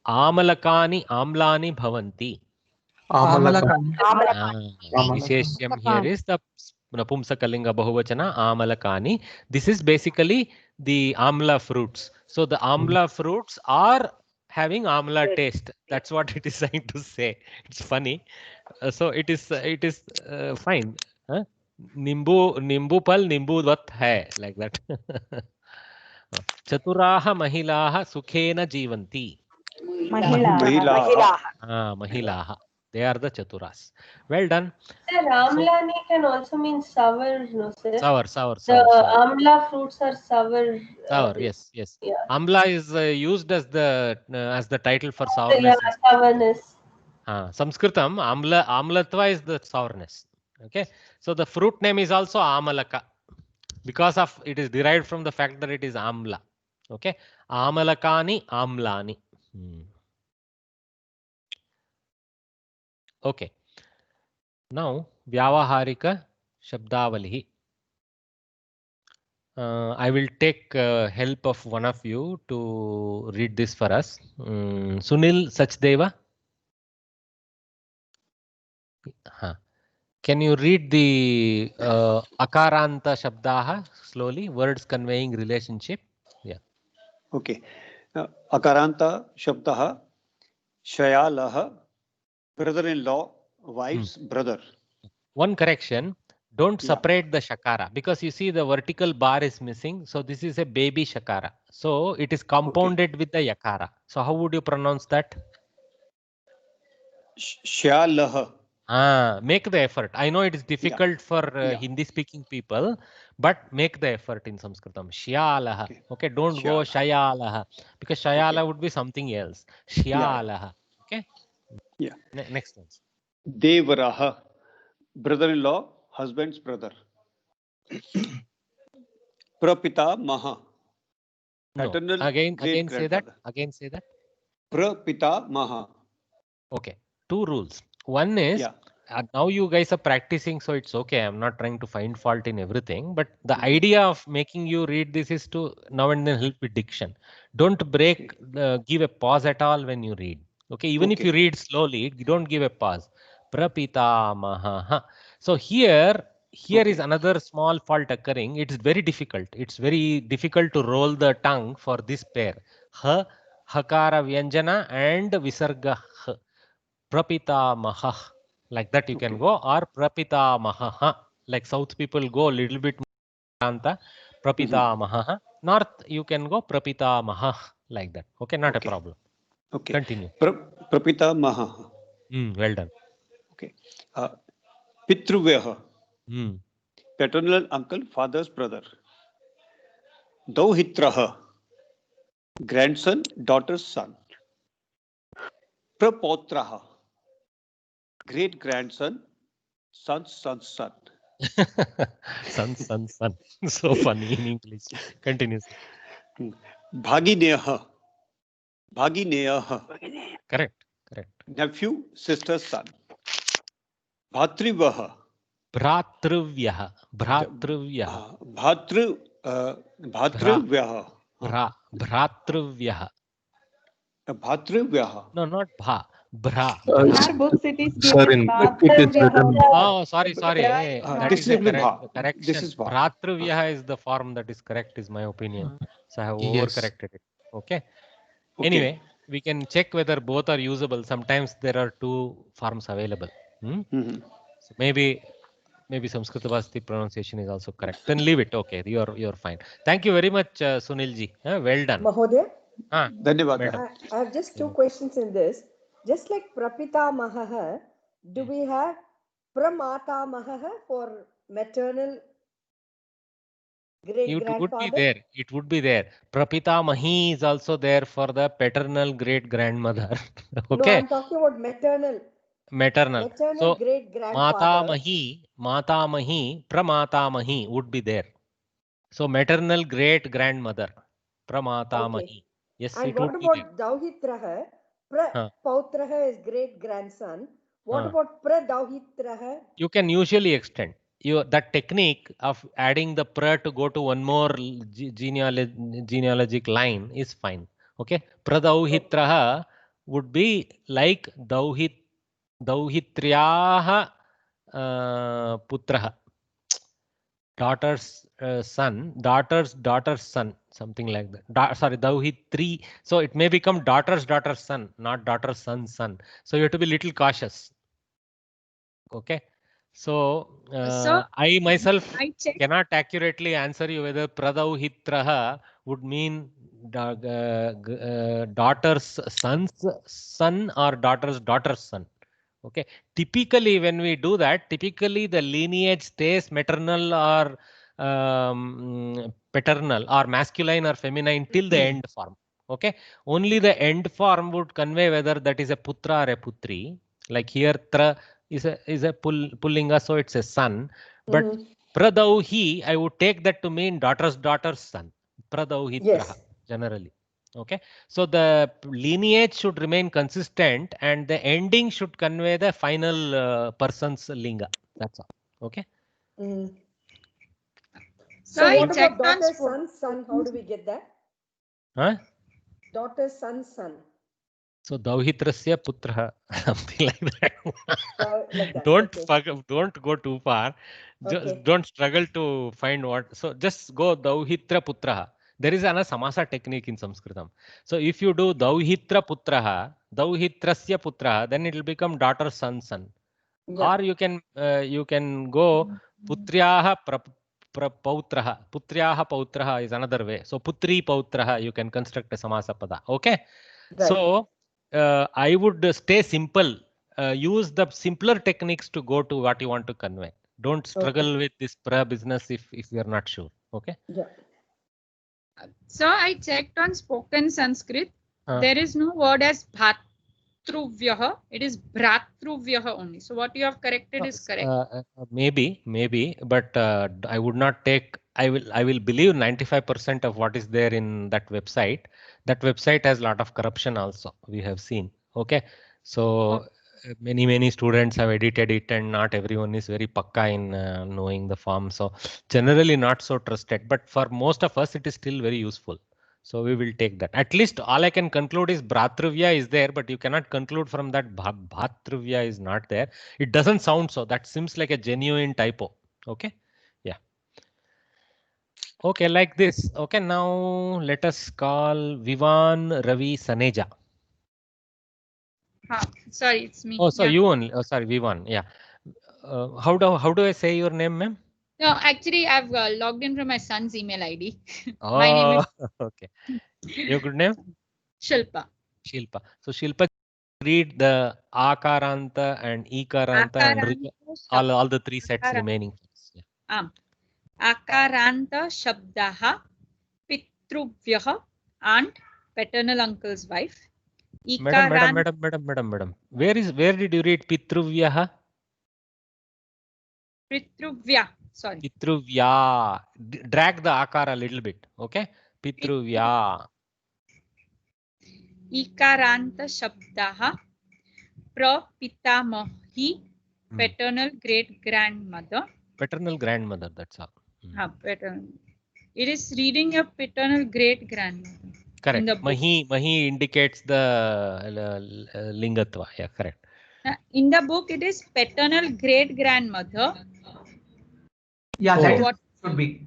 Amalakani amlani bhavanti. Visheshyam here is the Napumsakalinga Bahuvachana Amalakani. This is basically the amla fruits. So the amla fruits are having amla taste. That's what it is trying to say. It's funny. So it is fine. Nimbu pal nimbu vat hai, like that. Chaturaha mahilaha sukhena jivanti. Mahilaha. They are the chaturas. Well done. Sir, amlani can also mean sour, no sir? Sour. The amla fruits are sour. Sour, yes. Yeah. Amla is used as the title for sourness. Yeah, sourness. Sanskritam, amlatva is the sourness. Okay. So the fruit name is also amalaka because of it is derived from the fact that it is amla. Okay. Amalakani, amlani. Okay. Now Vyavaharika Shabdavalihi. I will take help of one of you to read this for us. Sunil Sachdeva. Can you read the Akaranta Shabdaha slowly? Words conveying relationship. Yeah. Okay. Akaranta Shabdaha Shayalaha, brother-in-law, wife's brother. One correction. Don't separate the shakara because you see the vertical bar is missing. So this is a baby shakara. So it is compounded with the yakara. So how would you pronounce that? Shayalaha. Make the effort. I know it is difficult for Hindi speaking people, but make the effort in Sanskritam. Shyalaha. Okay, don't go Shayalaha because Shayala would be something else. Shyalaha. Okay. Yeah. Next one. Devaraha, brother-in-law, husband's brother. Prapita Maha. Paternal Again say that. Again say that. Prapita Maha. Okay. Two rules. One is now you guys are practicing, so it's okay. I'm not trying to find fault in everything, but the idea of making you read this is to now and then help with diction. Don't break, give a pause at all when you read. Okay, even if you read slowly, don't give a pause. Prapitamaha. So here is another small fault occurring. It's very difficult. It's very difficult to roll the tongue for this pair. Ha, hakara vyanjana and visarga ha. Prapitamaha. Like that you can go, or Prapitamaha. Like South people go a little bit more. Prapitamaha. North you can go Prapitamaha. Like that. Okay, not a problem. Okay. Continue. Prapitamaha. Well done. Okay. Pitruvyaha. Paternal uncle, father's brother. Dauhitraha. Grandson, daughter's son. Prapotraha. Great grandson, son's son's son. Son. So funny in English. Continue. Bhagineyaha. Correct. Nephew, sister's son. Bhatrivaha. Bhratrivyaha. No, not bha. Bhra. Both cities Sir, in book it is written. Oh, sorry. That is the correction. This is bha. Bhratrivyaha is the form that is correct, is my opinion. So I have overcorrected it. Okay. Anyway, we can check whether both are usable. Sometimes there are two forms available. So maybe Samskrita Bhasti pronunciation is also correct. Then leave it. Okay, you're fine. Thank you very much, Sunil ji. Well done. Mahodaya, Dhanyavad. I have just two questions in this. Just like Prapita Mahaha, do we have Pramata Mahaha for maternal great-grandfather? It would be there. Prapita Mahi is also there for the paternal great-grandmother. Okay. No, I'm talking about maternal. Maternal. So great-grandfather. Mata Mahi, Pramata Mahi would be there. So maternal great-grandmother, Pramata Mahi. Yes, and it what would be about Dauhitraha? Pautraha is great-grandson. What about Pradauhitraha? You can usually extend. That technique of adding the pra to go to one more genealogic line is fine. Okay. Pradauhitraha would be like Dauhitryaha putraha. Daughter's son, daughter's son, something like that. Sorry, Dauhitri. So it may become daughter's son, not daughter's son's son. So you have to be little cautious. Okay. So I myself cannot accurately answer you whether Pradauhitraha would mean daughter's son's son or daughter's son. Okay. Typically, when we do that, the lineage stays maternal or paternal or masculine or feminine till the end form. Okay. Only the end form would convey whether that is a putra or a putri. Like here, tra is a pullinga, so it's a son. But pradauhi, I would take that to mean daughter's son. Pradauhitraha, generally. Okay, so the lineage should remain consistent and the ending should convey the final person's linga. That's all. Okay. Mm. So So I what about checked on daughter, son, son? How do we get that? Huh? Daughter, son, son. So Dauhitrasya putraha, something like that. Like that. Don't Okay. don't go too far. Okay. Don't struggle to find what. So just go Dauhitra putraha. There is another samasa technique in Sanskritam. So if you do Dauhitra putraha, Dauhitrasya putraha, then it will become daughter, son, son. Yeah. Or you can go Putryaha Pautraha. Putryaha Pautraha is another way. So Putri Pautraha, you can construct a samasa pada. Okay. Right. So I would stay simple. Use the simpler techniques to go to what you want to convey. Don't struggle with this pra business if you are not sure. Okay. Yeah. So I checked on spoken Sanskrit. There is no word as bhatruvyaha. It is bhratruvyaha only. So what you have corrected is correct. Maybe, but I would not take. I will believe 95% of what is there in that website. That website has a lot of corruption also. We have seen. Okay, so many students have edited it, and not everyone is very pakka in knowing the form. So generally not so trusted. But for most of us, it is still very useful. So we will take that. At least all I can conclude is Bhratruvya is there, but you cannot conclude from that Bhatruvya is not there. It doesn't sound so. That seems like a genuine typo. Okay. Yeah. Okay, like this. Okay, now let us call Vivan Ravi Saneja. Sorry, it's me. Oh, so you only. Oh, sorry, Vivan. Yeah. How do I say your name, ma'am? No, actually, I've logged in from my son's email ID. Oh, My name is okay. Your good name? Shilpa. Shilpa. So Shilpa, read the Akaranta and Ikaranta and all the three sets remaining. Yeah. Akaranta Shabdaha Pitruvyaha, aunt, paternal uncle's wife. Madam. Where did you read Pitruvyaha? Pitruvya. Sorry. Pitruvya. Drag the akara a little bit. Okay. Pitruvya. Ikaranta Shabdaha Prapitamahi, paternal great grandmother. Paternal grandmother, that's all. Paternal. It is reading your paternal great grandmother. Correct. Mahi indicates the lingatva. Yeah, correct. In the book, it is paternal great grandmother. Yeah, that should be.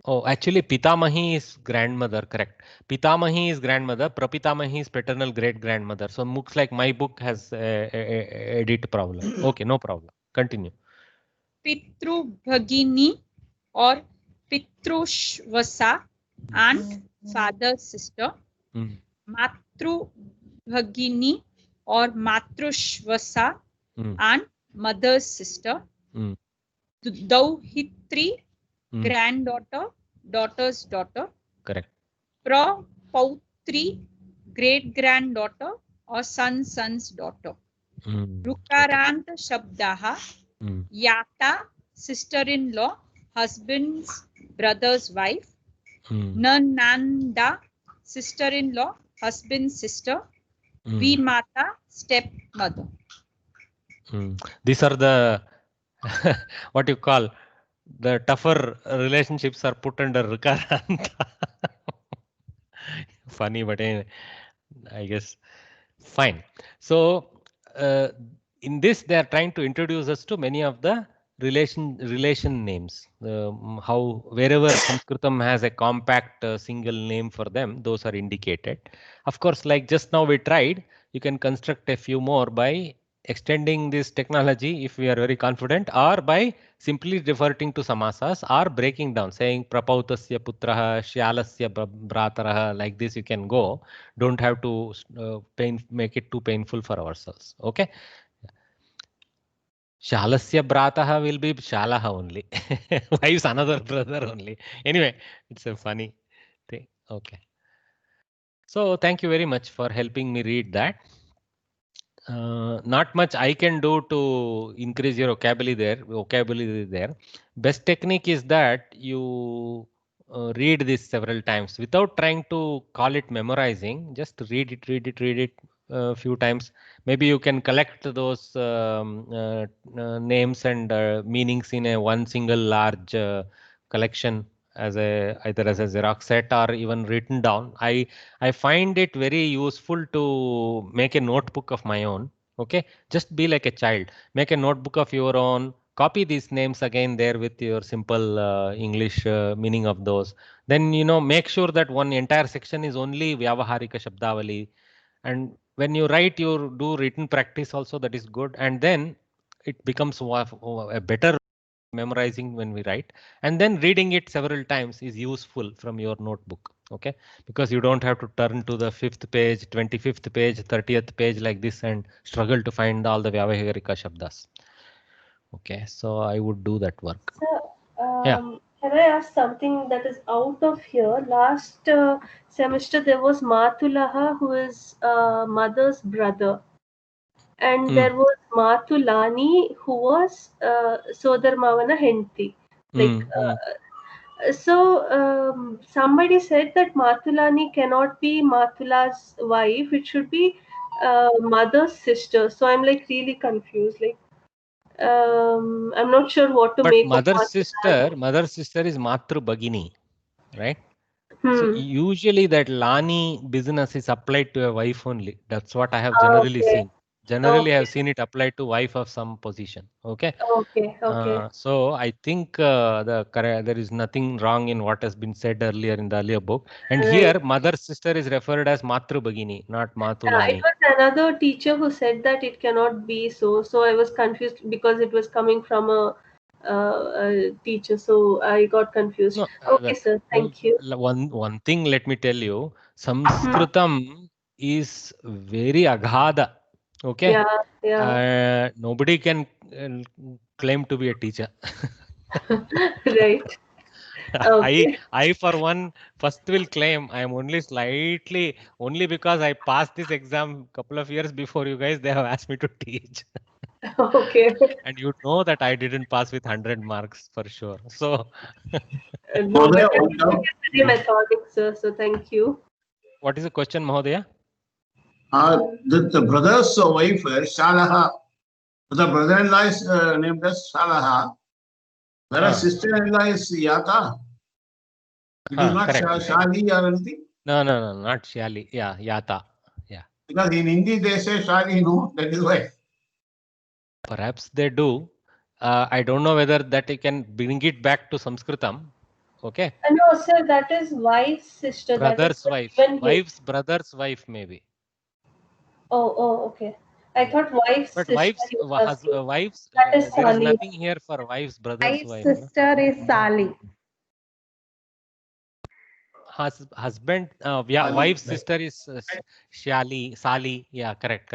Oh, actually, Pitamahi is grandmother, correct. Pitamahi is grandmother, Prapitamahi is paternal great grandmother. So looks like my book has a edit problem. Okay, no problem. Continue. Pitru Bhagini or Pitrushvasa, aunt, father's sister. Matru Bhagini or Matrushvasa, aunt, mother's sister. Dauhitri, granddaughter, daughter's daughter. Correct. Prapautri, great granddaughter or son's daughter. Rukaranta Shabdaha, Yata, sister-in-law, husband's brother's wife. Nananda, sister-in-law, husband's sister. Vimata, stepmother. These are the what you call the tougher relationships are put under Rukaranta. Funny, but I guess fine. So in this, they are trying to introduce us to many of the relation names. How wherever Sanskritam has a compact single name for them, those are indicated. Of course, like just now we tried, you can construct a few more by extending this technology if we are very confident, or by simply reverting to samasas, or breaking down, saying prapautasya putraha, shyalasya brataraha, like this you can go. Don't have to make it too painful for ourselves. Okay. Shalasya brataha will be Shalaha only. Wife's another brother only. Anyway, it's a funny thing. Okay. So thank you very much for helping me read that. Not much I can do to increase your vocabulary there. Best technique is that you read this several times without trying to call it memorizing. Just read it few times. Maybe you can collect those names and meanings in a one single large collection as either as a Xerox set or even written down. I find it very useful to make a notebook of my own. Okay, just be like a child. Make a notebook of your own. Copy these names again there with your simple English meaning of those. Then make sure that one entire section is only Vyavaharika Shabdavali. And when you write, you do written practice also. That is good. And then it becomes a better memorizing when we write, and then reading it several times is useful from your notebook. Okay, because you don't have to turn to the 5th page, 25th page, 30th page like this and struggle to find all the Vyavaharika Shabdas. Okay, so I would do that work. So, Yeah. can I ask something that is out of here? Last semester there was Matulaha, who is mother's brother, and there was Matulani, who was Sodar Mavana Henti. So somebody said that Matulani cannot be Matula's wife; it should be mother's sister. So I'm like really confused. Like I'm not sure what to But make mother of sister is Matru Bagini, right? So usually that Lani business is applied to a wife only. That's what I have generally seen. Generally, I have seen it applied to wife of some position. Okay. Okay. So I think there is nothing wrong in what has been said earlier in the earlier book. And here, mother sister is referred as Matru Bagini, not Matulani. It was another teacher who said that it cannot be so. So I was confused because it was coming from a teacher. So I got confused. No, Okay, sir. Thank you. One thing, let me tell you, Sanskritam is very aghada. Okay. Yeah. Nobody can claim to be a teacher. Right. Okay. I for one first will claim I am only because I passed this exam couple of years before you guys, they have asked me to teach. Okay. And you know that I didn't pass with 100 marks for sure. So No, but very methodic, sir. So thank you. What is the question, Mahodaya? The brother's wife, Shalaha, the brother-in-law is named as Shalaha, whereas sister-in-law is Yata. It is not Shali or anything? No, not Shali. Yeah, Yata. Yeah. Because in Hindi they say Shali, no, that is why. Perhaps they do. I don't know whether that you can bring it back to Sanskritam. Okay. No, sir, that is wife's sister. Brother's that wife. is Wife's brother's wife, maybe. Oh, okay. I thought wife's but sister. wife's That is there is Sali. nothing here for wife's brother's wife. Sister is Sali. Husband, wife's sister is Sali. Yeah, correct.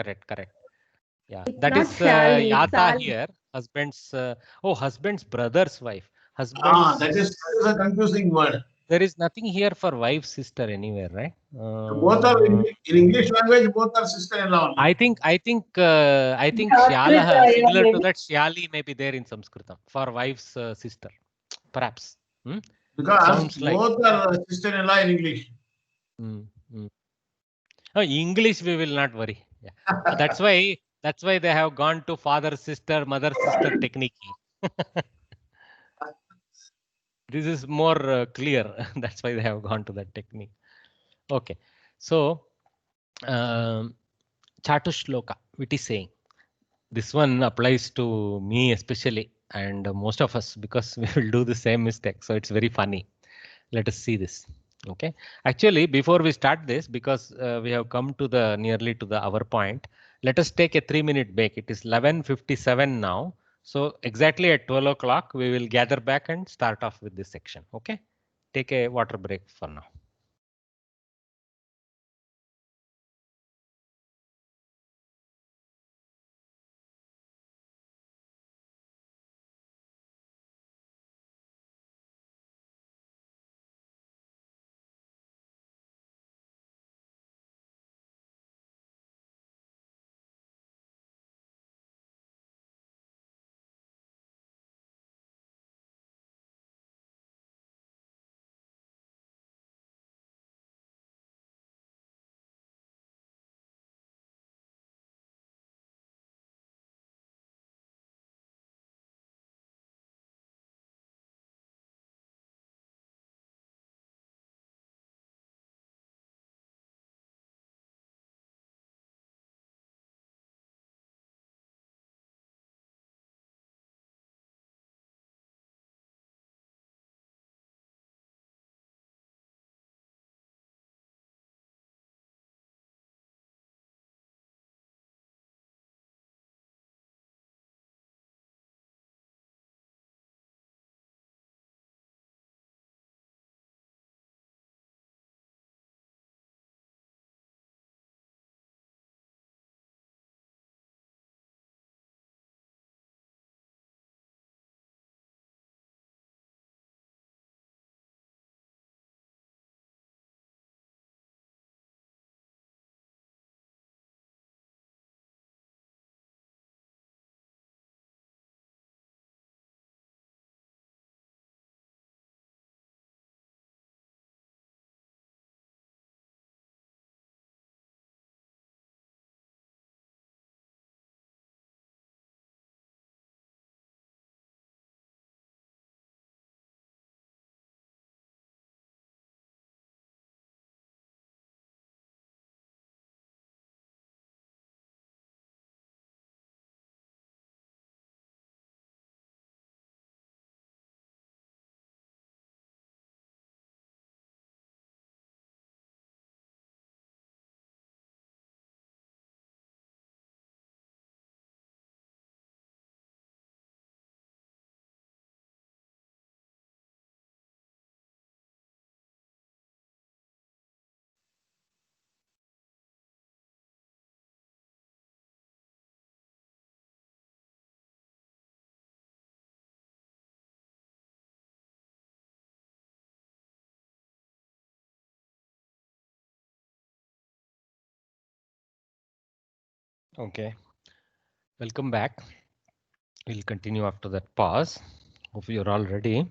Yeah, that not is Shali, Yata Sali. here. Husband's brother's wife. That is a confusing word. There is nothing here for wife's sister anywhere, right? Both are in English language. Both are sister-in-law. I think Shyalaha, similar to that, Shyali may be there in Sanskritam for wife's sister, perhaps. Because sounds both like are sister-in-law in English. English we will not worry. Yeah. That's why they have gone to father sister, mother sister technique. This is more clear. That's why they have gone to that technique. Okay, so Chatushloka, it is saying this one applies to me especially and most of us because we will do the same mistake. So it's very funny. Let us see this. Okay, actually before we start this, because we have come to the nearly to the hour point, let us take a 3-minute break. It is 11:57 now. So exactly at 12 o'clock, we will gather back and start off with this section. Okay, take a water break for now. Okay. Welcome back. We'll continue after that pause. Hopefully you're all ready.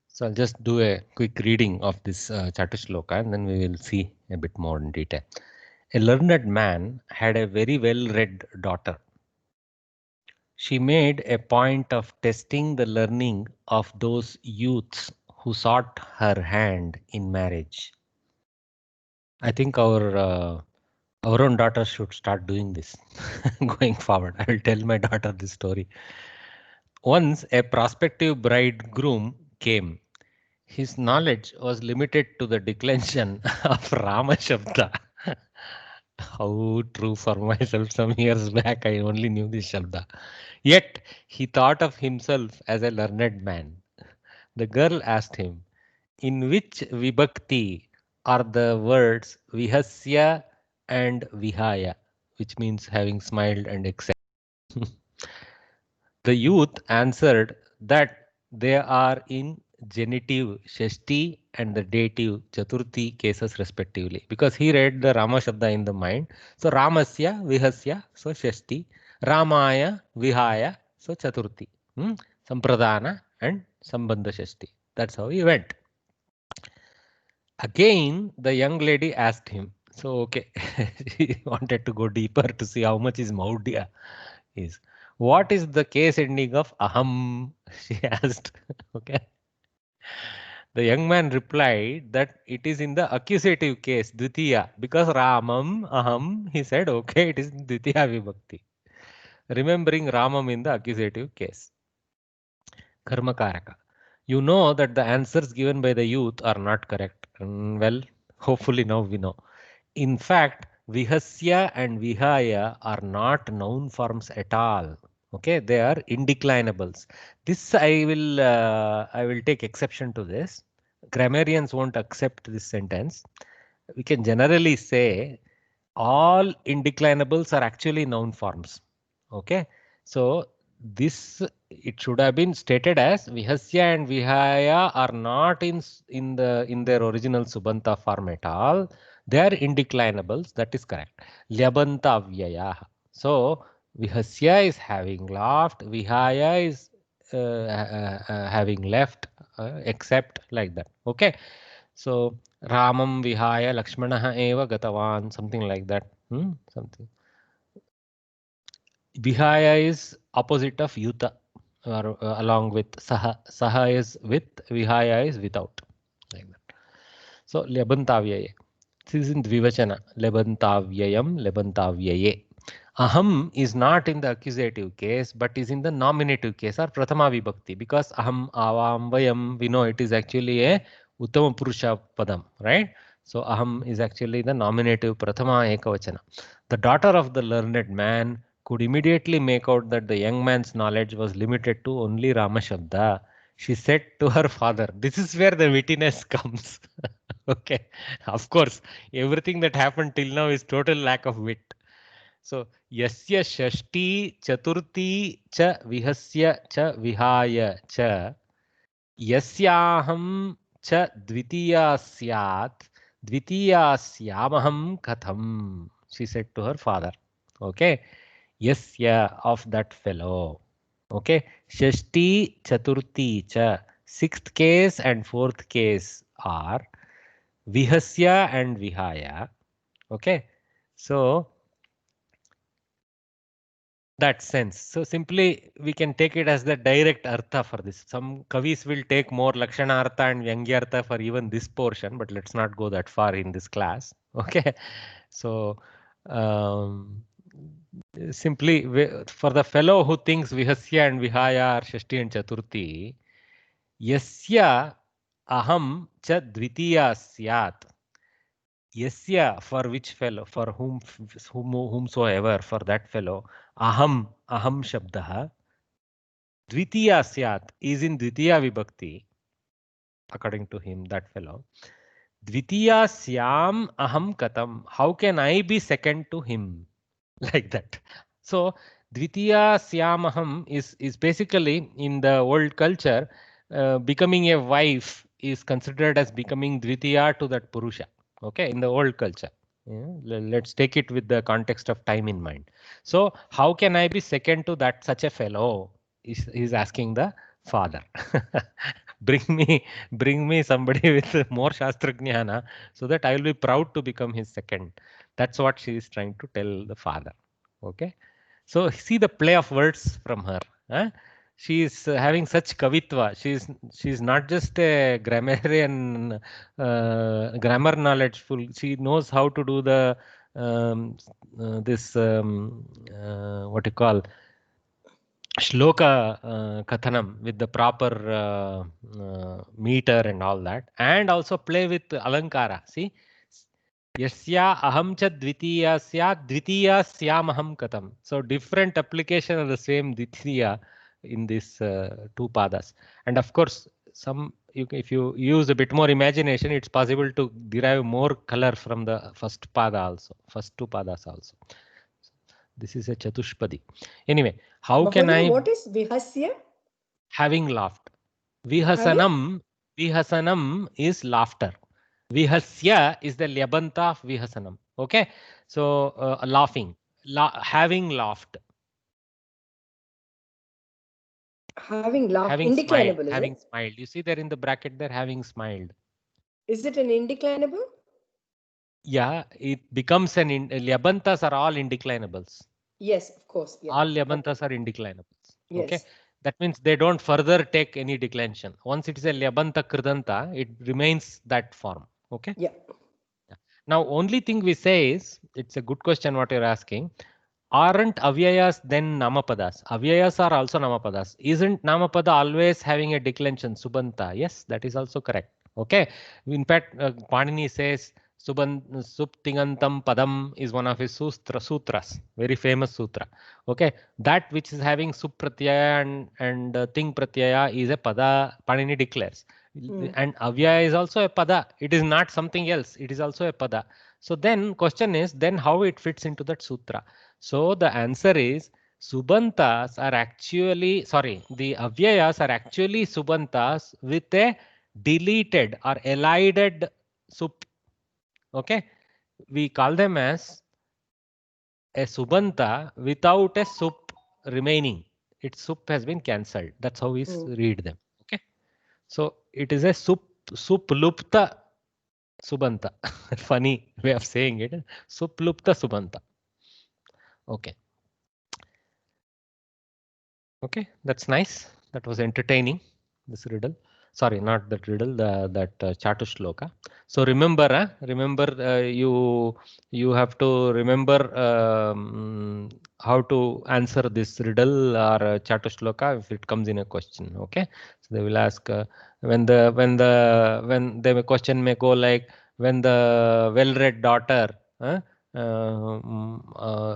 So I'll just do a quick reading of this Chatushloka and then we will see a bit more in detail. A learned man had a very well-read daughter. She made a point of testing the learning of those youths who sought her hand in marriage. I think our own daughter should start doing this going forward. I will tell my daughter this story. Once a prospective bridegroom came. His knowledge was limited to the declension of Rama Shabda. How true for myself. Some years back, I only knew this Shabda. Yet, he thought of himself as a learned man. The girl asked him, in which vibhakti are the words Vihasya and Vihaya, which means having smiled and accepted? The youth answered that they are in genitive Shashti and the dative Chaturthi cases respectively, because he read the Rama Shabda in the mind. So Ramasya, Vihasya, so Shashti, Ramaya, Vihaya, so Chaturthi, Sampradana and Sambandha Shashti. That's how he went. Again, the young lady asked him. So, okay, she wanted to go deeper to see how much is Maudya is. What is the case ending of aham? She asked. Okay. The young man replied that it is in the accusative case, Dvitiya, because Ramam, aham, he said, okay, it is in Dvitiya Vibhakti. Remembering Ramam in the accusative case. Karmakaraka. You know that the answers given by the youth are not correct. Well, hopefully now we know. In fact, Vihasya and Vihaya are not noun forms at all. Okay, they are indeclinables. This I will take exception to this. Grammarians won't accept this sentence. We can generally say all indeclinables are actually noun forms. Okay, so this it should have been stated as Vihasya and Vihaya are not in their original Subanta form at all. They are indeclinables. That is correct. Lyabanta Vyaya. So Vihasya is having laughed. Vihaya is having left, except like that. Okay. So Ramam Vihaya Lakshmanaha Eva Gatavan, something like that. Something. Vihaya is opposite of Yuta, or along with Saha. Saha is with, Vihaya is without. Like that. So Lebantavyaye. This is in Dvivachana. Lebantavyayam, Lebantavyaye. Aham is not in the accusative case, but is in the nominative case or Prathama Vibhakti, because aham, avam, vayam, we know it is actually a Uttama Purusha Padam, right? So aham is actually the nominative Prathama Ekavachana. The daughter of the learned man could immediately make out that the young man's knowledge was limited to only Rama Shabda. She said to her father, this is where the wittiness comes. Okay, of course, everything that happened till now is total lack of wit. So, yasya shashti chaturthi cha vihasya cha vihaya cha yasyaham cha dvitiya syat dvitiya syamaham katham, she said to her father. Okay, yasya, of that fellow. Okay, shashti chaturthi cha, sixth case and fourth case are Vihasya and Vihaya. Okay, so that sense. So simply we can take it as the direct artha for this. Some kavis will take more Lakshana artha and Vyangya artha for even this portion, but let's not go that far in this class. Okay, so simply for the fellow who thinks Vihasya and Vihaya are Shashti and Chaturthi, Yasya aham cha dvitiya syat. Yasya, for which fellow, for whomsoever, for that fellow, aham shabdah, dvitiya syat, is in dvitiya vibhakti, according to him, that fellow. Dvitiya syam aham katam, how can I be second to him? Like that. So dvitiya syam aham is basically, in the old culture, becoming a wife is considered as becoming dvitiya to that purusha. Okay, in the old culture. Let's take it with the context of time in mind. So how can I be second to that such a fellow? He's asking the father. bring me somebody with more Shastra Jnana so that I will be proud to become his second. That's what she is trying to tell the father. Okay. So see the play of words from her. Huh? She is having such kavitva. She's not just a grammarian, grammar knowledgeful. She knows how to do the what you call shloka kathanam with the proper meter and all that, and also play with alankara. See, yasya aham cha dvitiya syat dvitiya syam aham katam. So different application of the same dvitiya in these two padas. And of course, if you use a bit more imagination, it's possible to derive more color from the first pada also, first two padas also. This is a Chatushpadi. Anyway, how can I... What is Vihasya? Having laughed. Vihasanam is laughter. Vihasya is the Lyabanta of Vihasanam. Okay? So, laughing. Having laughed. Having laughed. Having indeclinable, smiled. is Having it? smiled. You see there in the bracket there, having smiled. Is it an indeclinable? Yeah, it becomes an... Lyabantas are all indeclinables. Yes, of course. Yeah. All Lyabantas are indeclinables. Yes. Okay? That means they don't further take any declension. Once it is a Lyabanta Kridanta, it remains that form. Okay? Yeah. Now, only thing we say is, it's a good question what you're asking. Aren't avyayas then namapadas? Avyayas are also namapadas. Isn't namapada always having a declension, subanta? Yes, that is also correct. Okay. In fact, Panini says Suptingantam Padam is one of his sutras, very famous sutra. Okay. That which is having supratyaya and ting pratyaya is a pada, Panini declares. And avyaya is also a pada. It is not something else. It is also a pada. So then question is, then how it fits into that sutra? So the answer is, subantas are actually, the avyayas are actually subantas with a deleted or elided sup. Okay, we call them as a subanta without a sup remaining. Its sup has been cancelled. That's how we read them. Okay, so it is a suplupta subanta. Funny way of saying it. Suplupta subanta. Okay. Okay, that's nice. That was entertaining, this riddle. Sorry, not that riddle, that Chatushloka. So remember, you have to remember how to answer this riddle or Chatushloka if it comes in a question. Okay, so they will ask when the question may go like, when the well-read daughter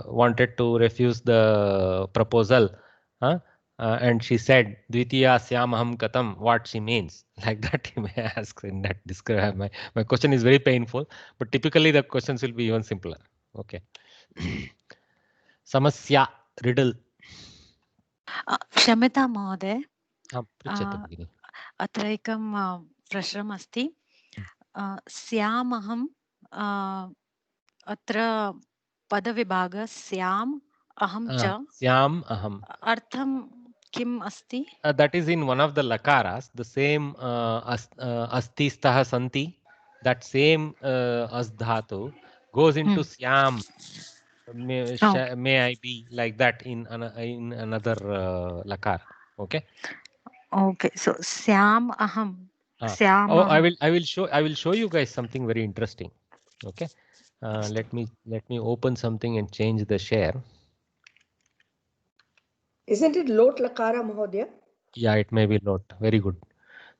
wanted to refuse the proposal. And she said, Dvitiya Syamaham Katam, what she means. Like that you may ask in that describe. My question is very painful, but typically the questions will be even simpler. Okay. Samasya, riddle. क्षम्यतां महोदय, पृच्छतु भगिनि. अत्र एकं प्रश्नम् अस्ति. स्यामहं अत्र पदविभाग स्याम् अहं च स्याम् अहम् अर्थं किम् अस्ति? That is in one of the lakaras, the same asti staha santi, that same as dhatu goes into syam. May I be, like that in another lakara. Okay. Okay. So syam aham. Syam. Oh, I will show you guys something very interesting. Okay. Let me open something and change the share. Isn't it lot lakara, Mahodaya? Yeah, it may be lot. Very good.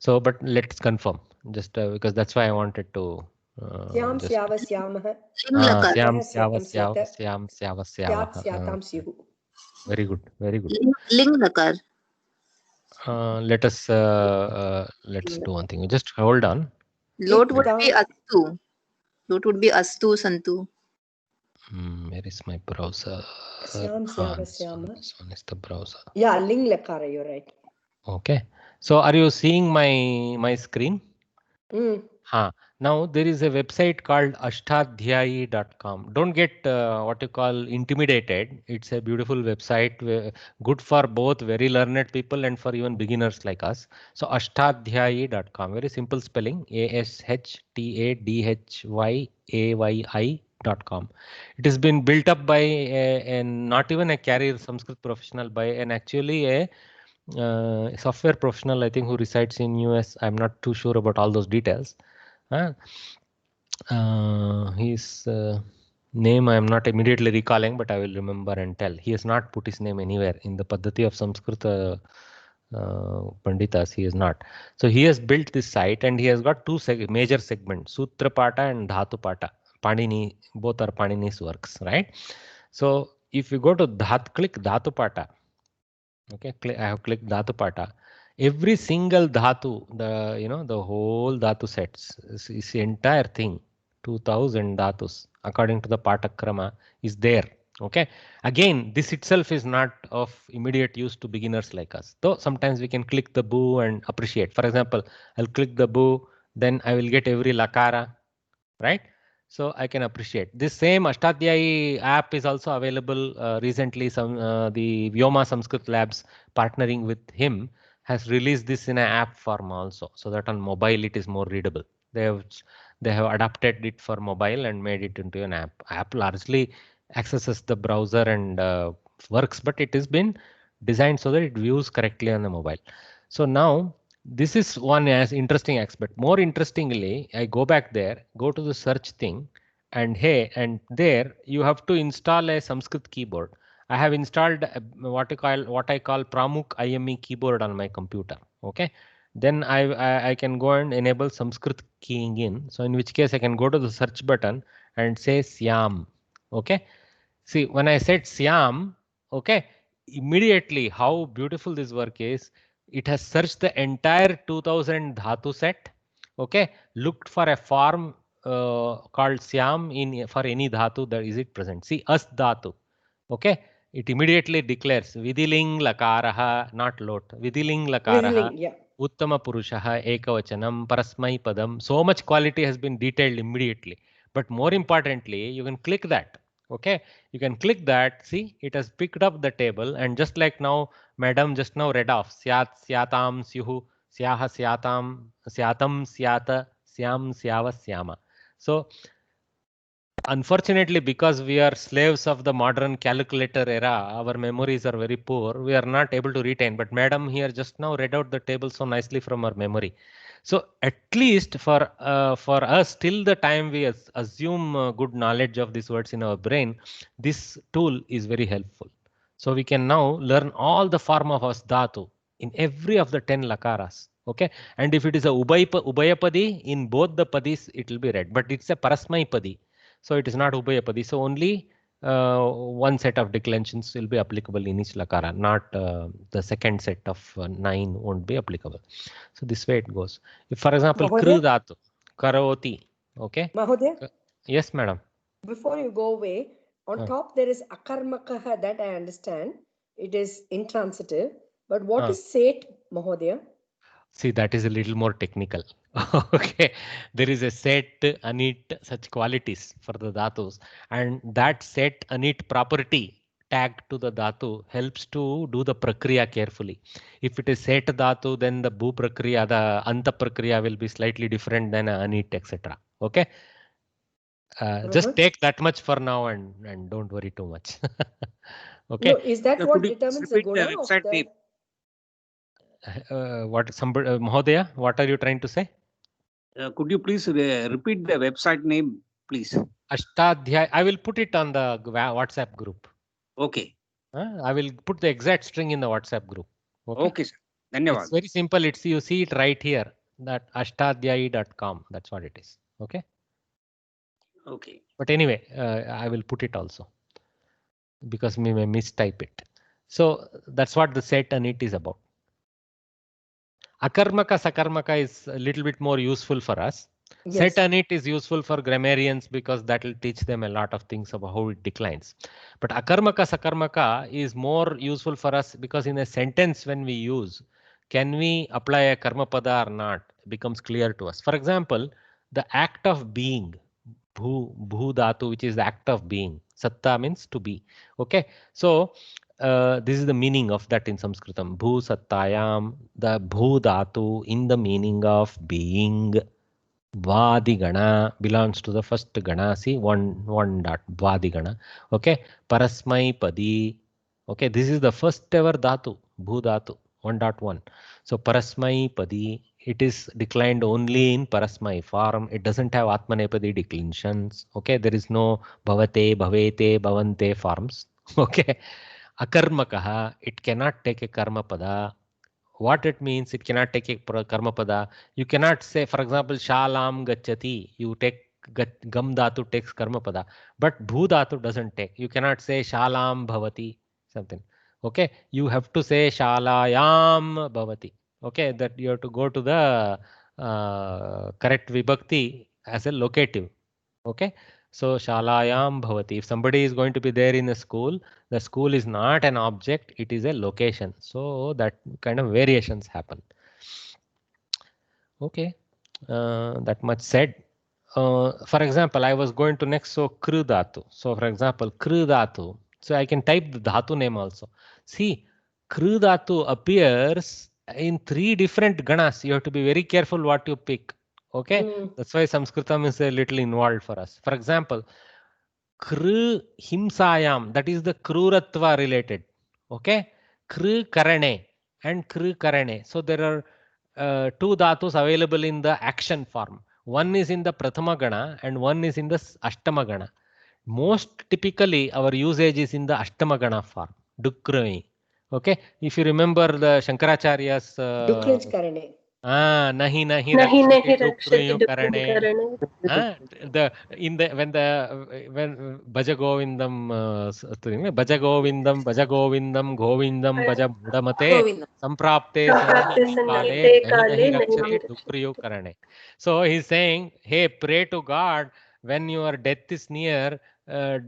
So, but let's confirm, just because that's why I wanted to. Syam syava syamah. Syam syava syava syam syava syava. Very good. Very good. Ling lakar. Let's do one thing. Just hold on. Lot would be astu. Lot would be astu santu. Where is my browser? Syam syava syama. This one is the browser. Yeah, ling lakara, you're right. Okay. So are you seeing my screen? Now there is a website called ashtadhyayi.com. Don't get what you call intimidated. It's a beautiful website, good for both very learned people and for even beginners like us. So ashtadhyayi.com, very simple spelling, ASHTADHYAYI.com. It has been built up by not even a career Sanskrit professional, by an actually a software professional, I think, who resides in US. I'm not too sure about all those details. His name I am not immediately recalling, but I will remember and tell. He has not put his name anywhere in the Paddhati of Sanskrit Panditas. He is not. So he has built this site and he has got two major segments, Sutra Pata and Dhatu Pata. Panini, both are Panini's works, right? So if you go to click Dhatu Pata, okay, I have clicked Dhatu Pata. Every single dhatu, the whole dhatu sets, is the entire thing, 2000 dhatus, according to the Patakrama, is there. Okay. Again, this itself is not of immediate use to beginners like us. Though sometimes we can click the boo and appreciate. For example, I'll click the boo, then I will get every lakara, right? So I can appreciate. This same Ashtadhyayi app is also available recently. The Vyoma Sanskrit Labs partnering with him has released this in an app form also, so that on mobile it is more readable. They have adapted it for mobile and made it into an app. App largely accesses the browser and works, but it has been designed so that it views correctly on the mobile. So now this is one as interesting aspect. More interestingly, I go back there, go to the search thing, and there you have to install a Sanskrit keyboard. I have installed what I call Pramukh IME keyboard on my computer. Okay, then I can go and enable Sanskrit keying in. So in which case I can go to the search button and say Siam. Okay, see, when I said Siam, okay, immediately how beautiful this work is. It has searched the entire 2000 dhatu set. Okay, looked for a form called Siam for any dhatu that is it present. See, as dhatu. Okay. It immediately declares Vidiling Lakaraha, not lot. Vidiling Lakaraha, Uttama Purushaha, Ekavachanam, Parasmai Padam. So much quality has been detailed immediately. But more importantly, you can click that. Okay, you can click that. See, it has picked up the table, and just like now, Madam just now read off Syat, Syatam, Syuhu, Syaha, Syatam, Syatam, Syata, Syam, Syava, Syama. So unfortunately, because we are slaves of the modern calculator era, our memories are very poor. We are not able to retain. But Madam here just now read out the table so nicely from our memory. So at least for us, till the time we assume good knowledge of these words in our brain, this tool is very helpful. So we can now learn all the form of Asdhatu in every of the 10 lakaras. Okay, and if it is a Ubayapadi, in both the padis it will be read, but it's a Parasmai padi. So it is not Ubayapadi. So only one set of declensions will be applicable in each lakara, not the second set of 9 won't be applicable. So this way it goes. If, for example, Kru Dhatu, Karoti. Okay. Mahodaya? Yes, madam. Before you go away, on top there is Akarmakaha, that I understand. It is intransitive. But what is Set, Mahodaya? See, that is a little more technical. Okay, there is a set, anit, such qualities for the dhatus, and that set, anit property tagged to the dhatu helps to do the prakriya carefully. If it is set dhatu, then the bhu prakriya, the anta prakriya will be slightly different than anit, etc. Okay, just take that much for now and don't worry too much. Okay. No, is that what determines the guna of the... Mahodaya, what are you trying to say? Could you please repeat the website name, please? Ashtadhyay. I will put it on the WhatsApp group. Okay. I will put the exact string in the WhatsApp group. Okay, sir. Dhanyavad. It's very simple. You see it right here. That ashtadhyayi.com. That's what it is. Okay. Okay. But anyway, I will put it also because we may mistype it. So that's what the set and it is about. Akarmaka, Sakarmaka is a little bit more useful for us. Yes. Set and it is useful for grammarians because that will teach them a lot of things about how it declines. But Akarmaka, Sakarmaka is more useful for us because in a sentence when we use, can we apply a karma pada or not, becomes clear to us. For example, the act of being. Bhu dhatu, which is the act of being. Satta means to be. Okay, so this is the meaning of that in Sanskritam. Bhu sattayam, the bhu dhatu in the meaning of being. Vadigana belongs to the first gana. See, one dot Vadigana. Okay, Parasmai Padi. Okay, this is the first ever dhatu, bhu dhatu, 1.1. So Parasmai Padi, it is declined only in Parasmai form. It doesn't have Atmanepadi declensions. Okay, there is no Bhavate, Bhavete, Bhavante forms. Okay, Akarmakaha, it cannot take a karma pada. What it means, it cannot take a karma pada. You cannot say, for example, shalam gachati. You take gam dhatu takes karma pada, but bhu dhatu doesn't take. You cannot say shalam bhavati something. Okay, you have to say shalayam bhavati. Okay, that you have to go to the correct vibhakti as a locative. Okay, so shalayam bhavati. If somebody is going to be there in a school, the school is not an object, it is a location. So that kind of variations happen. Okay, that much said. For example, I was going to next, so kru dhatu. So for example, kru dhatu. So I can type the dhatu name also. See, kru dhatu appears in 3 different ganas. You have to be very careful what you pick. Okay, that's why Sanskritam is a little involved for us. For example, kru himsayam, that is the kruratva related. Okay, kru karane and kru karane. So there are 2 dhatus available in the action form. One is in the prathama gana and one is in the ashtama gana. Most typically our usage is in the ashtama gana form, dukrami. Okay, if you remember the Shankaracharya's Dukrinch karane. Nahi rakshati karane. The in the when Bhaja Govindam Bhaja Govindam Bhaja Budamate Samprapte Kale Nahi Rakshati Dukriyo Karane. So he's saying, hey, pray to God when your death is near.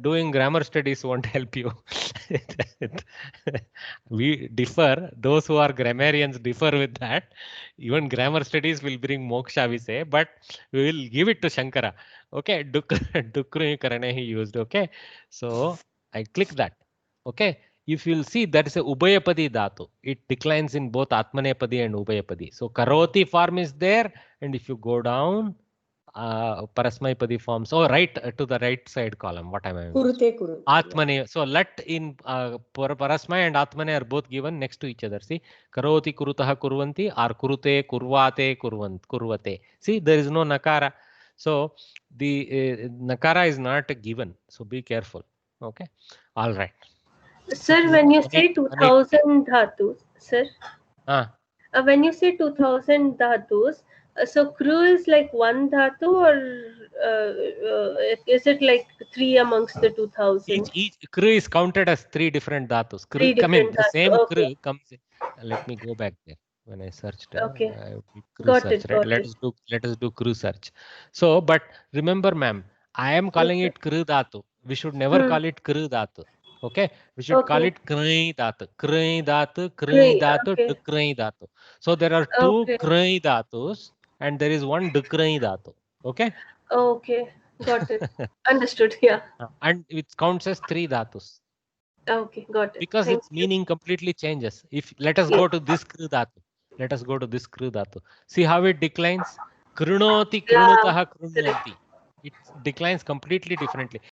Doing grammar studies won't help you. We differ. Those who are grammarians differ with that. Even grammar studies will bring moksha, we say, but we will give it to Shankara. Okay, Dukru Karane he used. Okay, so I click that. Okay, if you'll see, that is a Ubhayapadi dhatu. It declines in both Atmanepadi and Ubhayapadi. So Karoti form is there, and if you go down, Parasmaipadi forms. Oh, right to the right side column. What am I? Kurute kuru. Atmane. So let in Parasmai and Atmane are both given next to each other. See, Karoti kurutaha kurvanti or kurute kurvate kurvate. See, there is no nakara. So the nakara is not given. So be careful. Okay. All right. Sir, when you say 2000 dhatus, sir. When you say 2000 dhatus, so kru is like one dhatu, or is it like 3 amongst the 2000? Each kru is counted as 3 different dhatus. Kru, the same kru comes in. Let me go back there. When I searched, okay. Got search, it, right? Let us do kru search. So, but remember, ma'am, I am calling it kru dhatu. We should never call it kru dhatu. Okay, we should call it krai dhatu, krai dhatu, krai dhatu, dukrai dhatu. So there are 2 krai dhatus and there is 1 dukrai dhatu. Okay. Okay, got it. Understood. Yeah. And it counts as 3 dhatus. Okay, got it. Because its meaning completely changes. If let us go to this kru dhatu. Let us go to this kru dhatu. See how it declines. Krunoti krunutaha krunyanti. It declines completely differently.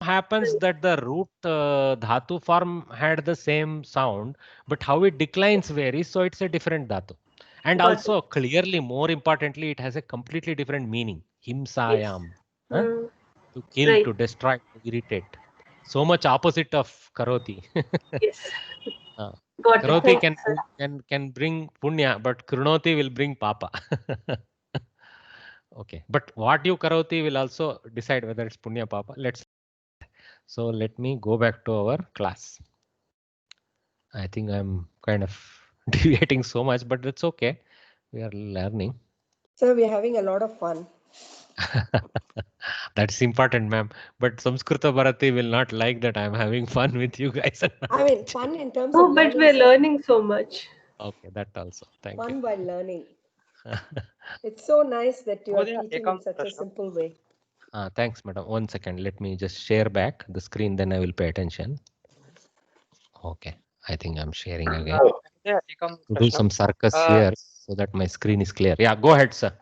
Happens that the root dhatu form had the same sound, but how it declines varies, so it's a different dhatu. And also clearly, more importantly, it has a completely different meaning. Himsayam. Yes. To kill, right. To destroy, to irritate. So much opposite of karoti. Yes. Karoti can bring punya, but krunoti will bring papa. Okay, but what you karoti will also decide whether it's punya papa. So let me go back to our class. I think I'm kind of deviating so much, but that's okay. We are learning. Sir, we're having a lot of fun. That's important, ma'am. But Samskrita Bharati will not like that I'm having fun with you guys. I mean, fun in terms of but we're learning so much. Okay, that also. Thank you. Fun while learning. It's so nice that you are Mahodaya, teaching ekam in such a prashna. simple way. Thanks, madam. 1 second. Let me just share back the screen, then I will pay attention. Okay. I think I'm sharing again. Mahodaya, ekam To do prashna. some circus here so that my screen is clear. Yeah, go ahead, sir.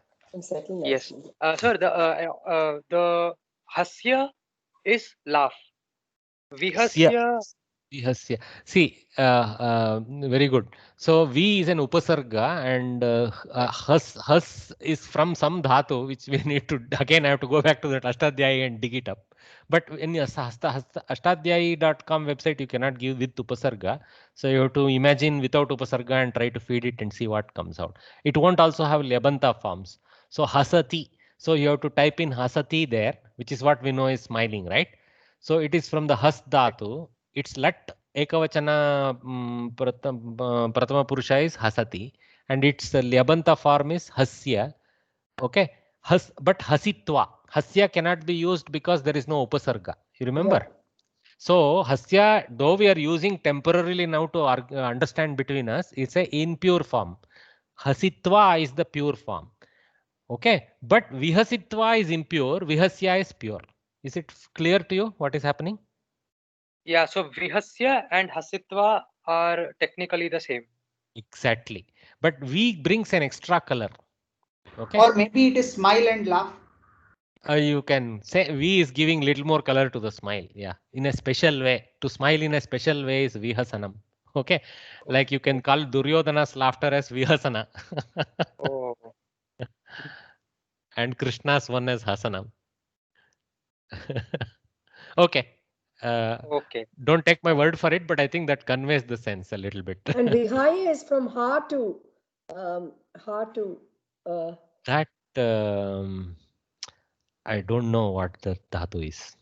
Yes. Sir, the hasya is laugh. Vihasya. Vihasya. See, very good. So V is an upasarga and has is from some dhatu, which we need to again I have to go back to that Ashtadhyayi and dig it up. But in ashtadhyayi.com website you cannot give with upasarga. So you have to imagine without upasarga and try to feed it and see what comes out. It won't also have Lyabanta forms. So hasati. So you have to type in hasati there, which is what we know is smiling, right? So it is from the has dhatu. It's lat ekavachana pratama purusha is hasati and its lyabanta form is hasya. Okay, but hasitva. Hasya cannot be used because there is no upasarga. You remember? Yeah. So hasya, though we are using temporarily now to understand between us, it's a impure form. Hasitva is the pure form. Okay, but vihasitva is impure, vihasya is pure. Is it clear to you what is happening? Yeah, so vihasya and hasitva are technically the same. Exactly, but V brings an extra color. Okay. Or maybe it is smile and laugh. You can say V is giving little more color to the smile. Yeah, in a special way. To smile in a special way is Vihasanam. Okay, like you can call Duryodhana's laughter as Vihasana. Oh. And Krishna's one as Hasanam. Okay. Okay. Don't take my word for it, but I think that conveys the sense a little bit. And Vihaya is from ha to that I don't know what the dhatu is.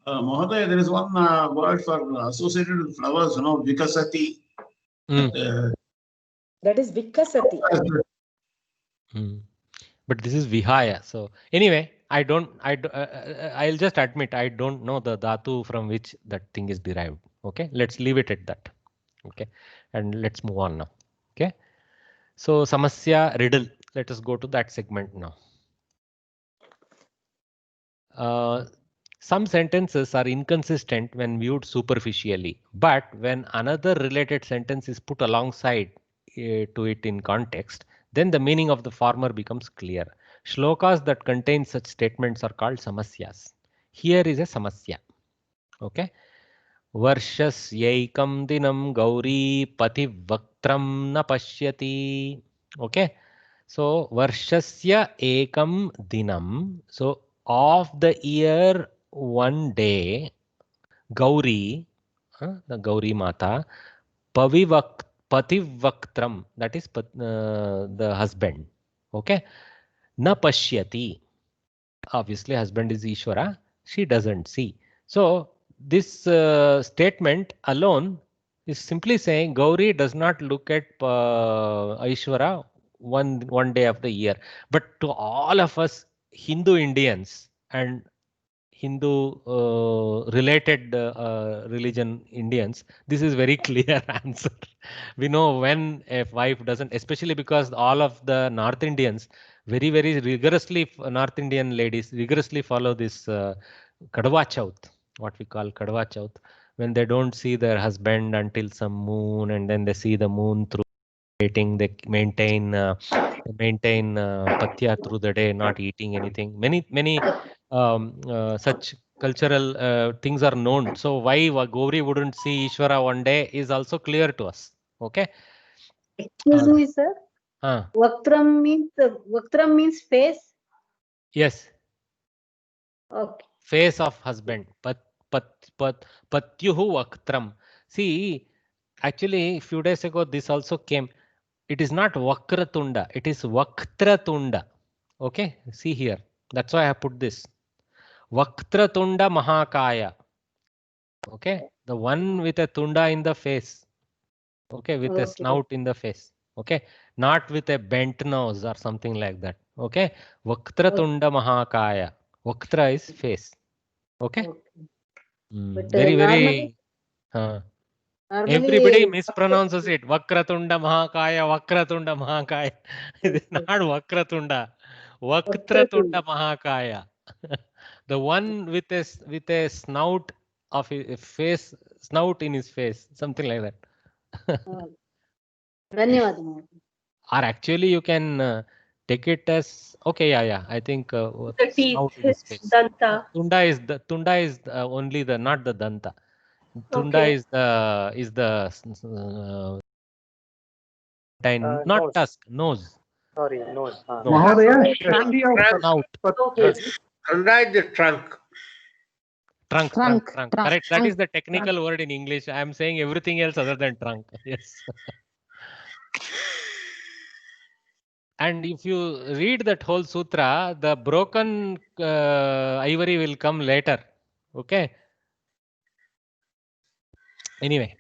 Mahodaya, there is one word for associated with flowers, vikasati. That is vikasati. But this is vihaya. So anyway, I'll just admit I don't know the dhatu from which that thing is derived. Okay, let's leave it at that. Okay, and let's move on now. Okay, so samasya riddle. Let us go to that segment now. Some sentences are inconsistent when viewed superficially, but when another related sentence is put alongside to it in context, then the meaning of the former becomes clear. Shlokas that contain such statements are called samasyas. Here is a samasya. Okay. Varshasyekam dinam gauri pativaktram na pashyati. Okay. So Varshasya ekam dinam. So of the year one day, Gauri, the Gauri Mata, Pativaktram, that is the husband. Okay. Na pashyati. Obviously, husband is Ishvara. She doesn't see. So this statement alone is simply saying Gauri does not look at Ishvara one day of the year. But to all of us Hindu Indians and Hindu related religion Indians, this is very clear answer. We know when a wife doesn't, especially because all of the North Indians very rigorously, North Indian ladies rigorously follow this Kadwa Chauth, what we call Kadwa Chauth, when they don't see their husband until some moon, and then they see the moon through eating. They maintain patya through the day, not eating anything. Many such cultural things are known. So why Gauri wouldn't see Ishvara one day is also clear to us. Okay. Excuse me, sir. Vaktram means face. Yes. Okay. Face of husband. Patyuhu vaktram. See, actually, a few days ago, this also came. It is not Vakratunda. It is Vaktratunda. Okay. See here. That's why I have put this. Vaktratunda Mahakaya. Okay. The one with a tunda in the face. Okay. With a snout in the face. Okay. Not with a bent nose or something like that. Okay. Vaktratunda Mahakaya. Vaktra is face. Okay. But very. Everybody mispronounces it. Vakratunda Mahakaya, Vakratunda Mahakaya. It is not Vakratunda. Vaktratunda Mahakaya. The one with a snout of a face, snout in his face, something like that. ಧನ್ಯವಾದ. Or actually you can take it as okay, yeah. I think The teeth, snout in his his face. danta. Tunda is only the not the danta. Tunda Okay. is the not Nose. tusk, nose. Sorry, nose. Mahodaya, Trunk. Shashti or Okay. Tunda is the trunk. Trunk. Correct. That is the technical word in English. I am saying everything else other than trunk. Yes. And if you read that whole sutra, the broken ivory will come later. Okay. Anyway,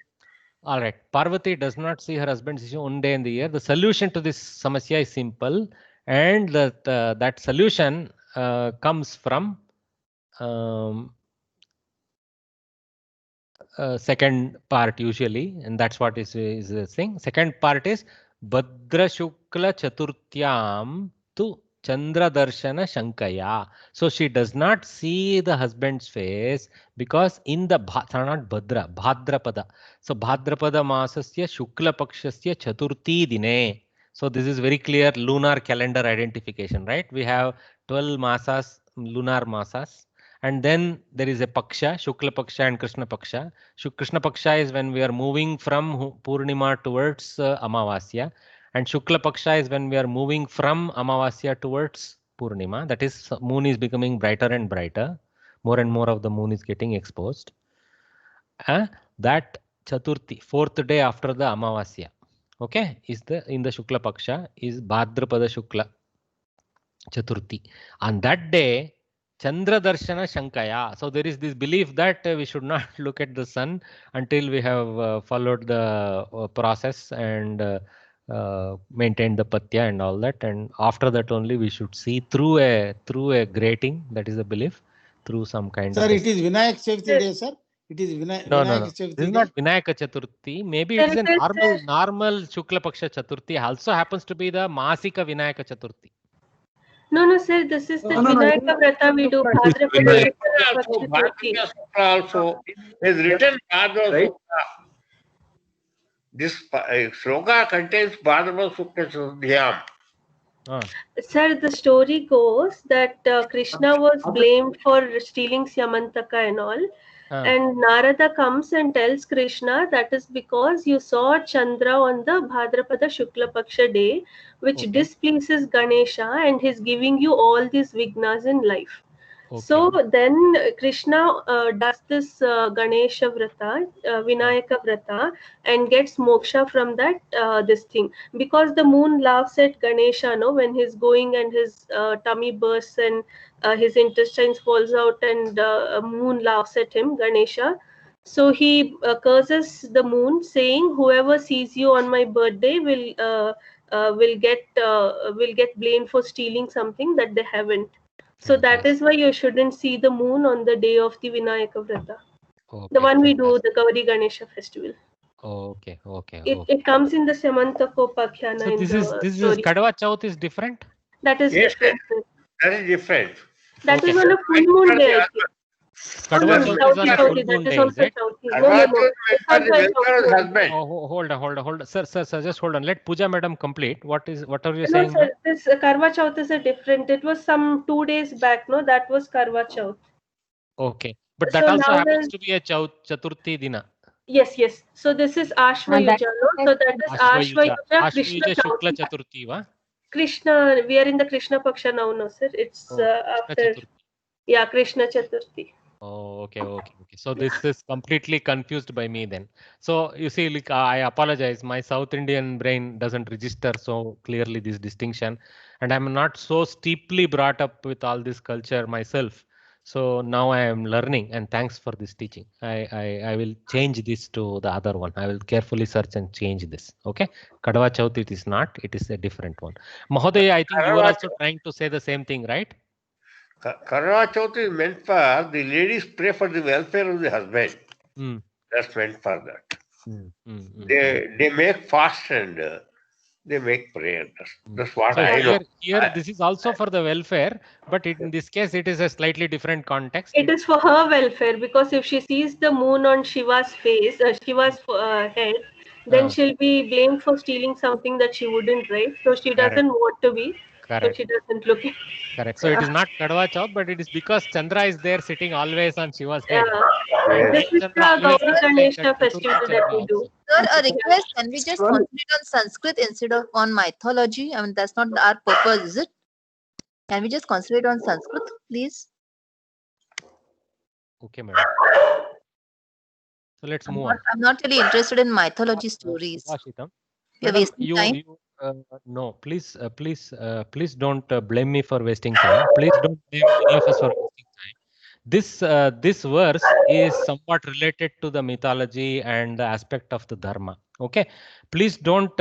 all right. Parvati does not see her husband's issue one day in the year. The solution to this samasya is simple, and that solution comes from second part usually, and that's what is the thing. Second part is Bhadra Shukla Chaturtyam tu Chandra Darshana Shankaya. So she does not see the husband's face because in the not Bhadra, Bhadrapada. So Bhadrapada Masasya Shukla Pakshasya Chaturthi Dine. So this is very clear lunar calendar identification, right? We have 12 masas, lunar masas. And then there is a Paksha, Shukla Paksha and Krishna Paksha. Krishna Paksha is when we are moving from Purnima towards Amavasya. And Shukla Paksha is when we are moving from Amavasya towards Purnima. That is, moon is becoming brighter and brighter. More and more of the moon is getting exposed. That Chaturthi, fourth day after the Amavasya, okay, is in the Shukla Paksha is Bhadrapada Shukla Chaturthi. On that day, Chandra Darshana Shankaya. So there is this belief that we should not look at the sun until we have followed the process and maintained the patya and all that. And after that only we should see through a grating. That is the belief, through some kind of. Sir, it is Vinayak Chavithi day, sir. It is No. Vinayak Chavithi This is day. not Vinayaka Chaturthi. Maybe it is a normal Shukla Paksha Chaturthi. Also happens to be the Masika Vinayaka Chaturthi. No, sir. This is the Vinayaka Vrata we do. Bhadrapada also is written Bhadrapada Sukla. This sloka contains Bhadrapada Sukla Chaturthiyam. Sir, the story goes that Krishna was blamed for stealing Syamantaka and all. And Narada comes and tells Krishna that is because you saw Chandra on the Bhadrapada Shukla Paksha day, which displeases Ganesha and he's giving you all these vignas in life. So then Krishna does this Ganesha Vrata, Vinayaka Vrata, and gets moksha from that this thing. Because the moon laughs at Ganesha, no, when he's going and his tummy bursts and his intestines falls out and moon laughs at him, Ganesha. So he curses the moon, saying, "Whoever sees you on my birthday will get blamed for stealing something that they haven't." So that is why you shouldn't see the moon on the day of the Vinayaka Vrata. The one we do, the Gauri Ganesha festival. Okay. It comes in the Samantakopakhyaana. So this is Kadwa Chauth is different? That is different. That is different. That is on a full moon day, I think. Kadwa Chauth is on a full moon day, is it? Hold on. Sir, just hold on. Let Pooja madam complete. What are you saying? No, sir, this Karwa Chauth is a different. It was some 2 days back, no? That was Karwa Chauth. Okay. But that also happens to be a Chaturthi Dina. Yes. So this is Ashvayuja, no? So that is Ashvayuja Krishna Shukla Chaturthi, va? Krishna, we are in the Krishna Paksha now, no, sir? It's after. Yeah, Krishna Chaturthi. Oh, okay. So this is completely confused by me then. So you see, like, I apologize. My South Indian brain doesn't register so clearly this distinction, and I'm not so steeply brought up with all this culture myself. So now I am learning, and thanks for this teaching. I will change this to the other one. I will carefully search and change this. Okay, Kadwa Chauth it is not. It is a different one. Mahodaya, I think you are also trying to say the same thing, right? Karwa Chauth is meant for the ladies pray for the welfare of the husband. That's meant for that. They make fast and they make prayer. That's what So I know. here this is also for the welfare, but in this case it is a slightly different context. It is for her welfare, because if she sees the moon on Shiva's face, Shiva's head, then she'll be blamed for stealing something that she wouldn't, right? So she doesn't want to be. Correct. So she doesn't look at. Correct. So it is not Kadwa Chowth, but it is because Chandra is there sitting always on Shiva's head. This is the Gauri Ganesha festival that we do. Sir, a request, can we just concentrate on Sanskrit instead of on mythology? I mean, that's not our purpose, is it? Can we just concentrate on Sanskrit, please? Okay, madam. So let's move on. I'm not really interested in mythology stories. You're wasting time. No, please don't blame me for wasting time. Please don't blame any of us for wasting time. This verse is somewhat related to the mythology and the aspect of the dharma. Okay, please don't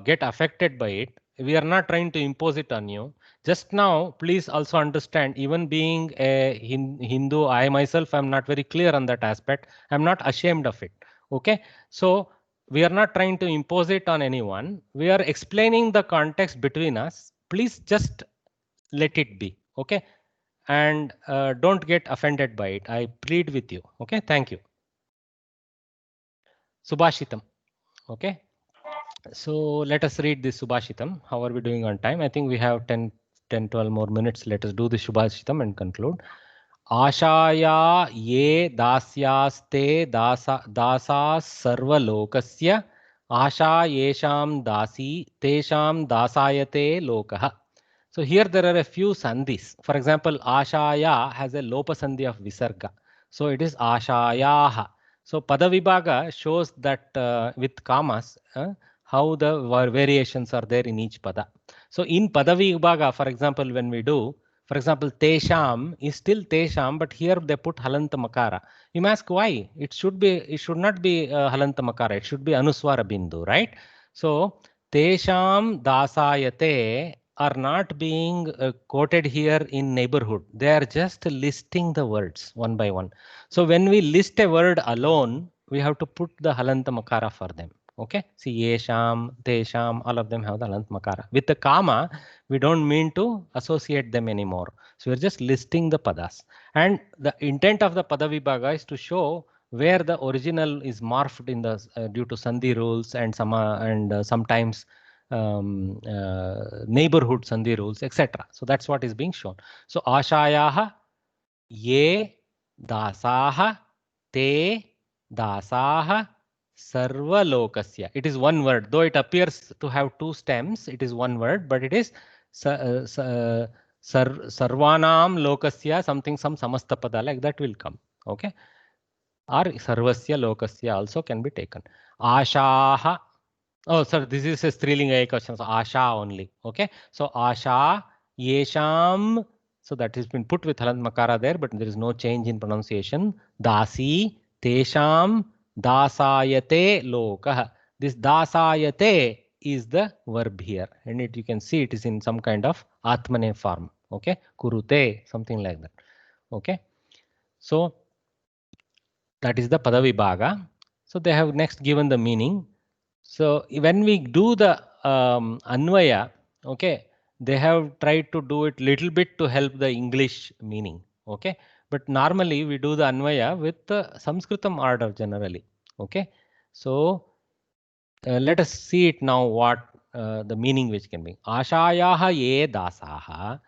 get affected by it. We are not trying to impose it on you. Just now, please also understand, even being a Hindu, I myself am not very clear on that aspect. I'm not ashamed of it. Okay, so we are not trying to impose it on anyone. We are explaining the context between us. Please just let it be. Okay, and don't get offended by it. I plead with you. Okay, thank you. Subhashitam. Okay, so let us read this Subhashitam. How are we doing on time? I think we have 10-12 more minutes. Let us do the Subhashitam and conclude. Ashaya ye dasyaste dasas sarva lokasya asha yesham dasi tesham dasayate lokah. So here there are a few sandhis. For example, ashaya has a lopa sandhi of visarga. So it is ashayaha. So padavibhaga shows that with kamas, how the variations are there in each pada. So in padavibhaga, for example, when we do, for example, tesham is still tesham, but here they put halanta makara. You may ask why? It should not be halanta makara. It should be anuswara bindu, right? So tesham dasayate are not being quoted here in neighborhood. They are just listing the words one by one. So when we list a word alone, we have to put the halanta makara for them. Okay, see yesham, tesham, all of them have the halanta makara. With the kama, we don't mean to associate them anymore. So we're just listing the padas. And the intent of the padavibhaga is to show where the original is morphed in the due to sandhi rules and sometimes neighborhood sandhi rules, etc. So that's what is being shown. So ashayaha ye dasaha te dasaha sarva lokasya. It is one word, though it appears to have two stems. It is one word, but it is sarvanam lokasya, something, some samasta pada like that will come. Okay, or sarvasya lokasya also can be taken. Ashaha. Oh, sir, this is a strilinga question. So asha only. Okay, so asha yesham. So that has been put with halant makara there, but there is no change in pronunciation. Dasi tesham dasayate lokah. This dasayate is the verb here, and you can see it is in some kind of atmane form. Okay, kurute, something like that. Okay, so that is the padavibhaga. So they have next given the meaning. So when we do the anvaya, okay, they have tried to do it little bit to help the English meaning. Okay, but normally we do the anvaya with the Sanskritam order generally. Okay, so let us see it now. What the meaning which can be. Ashayaha ye dasaha,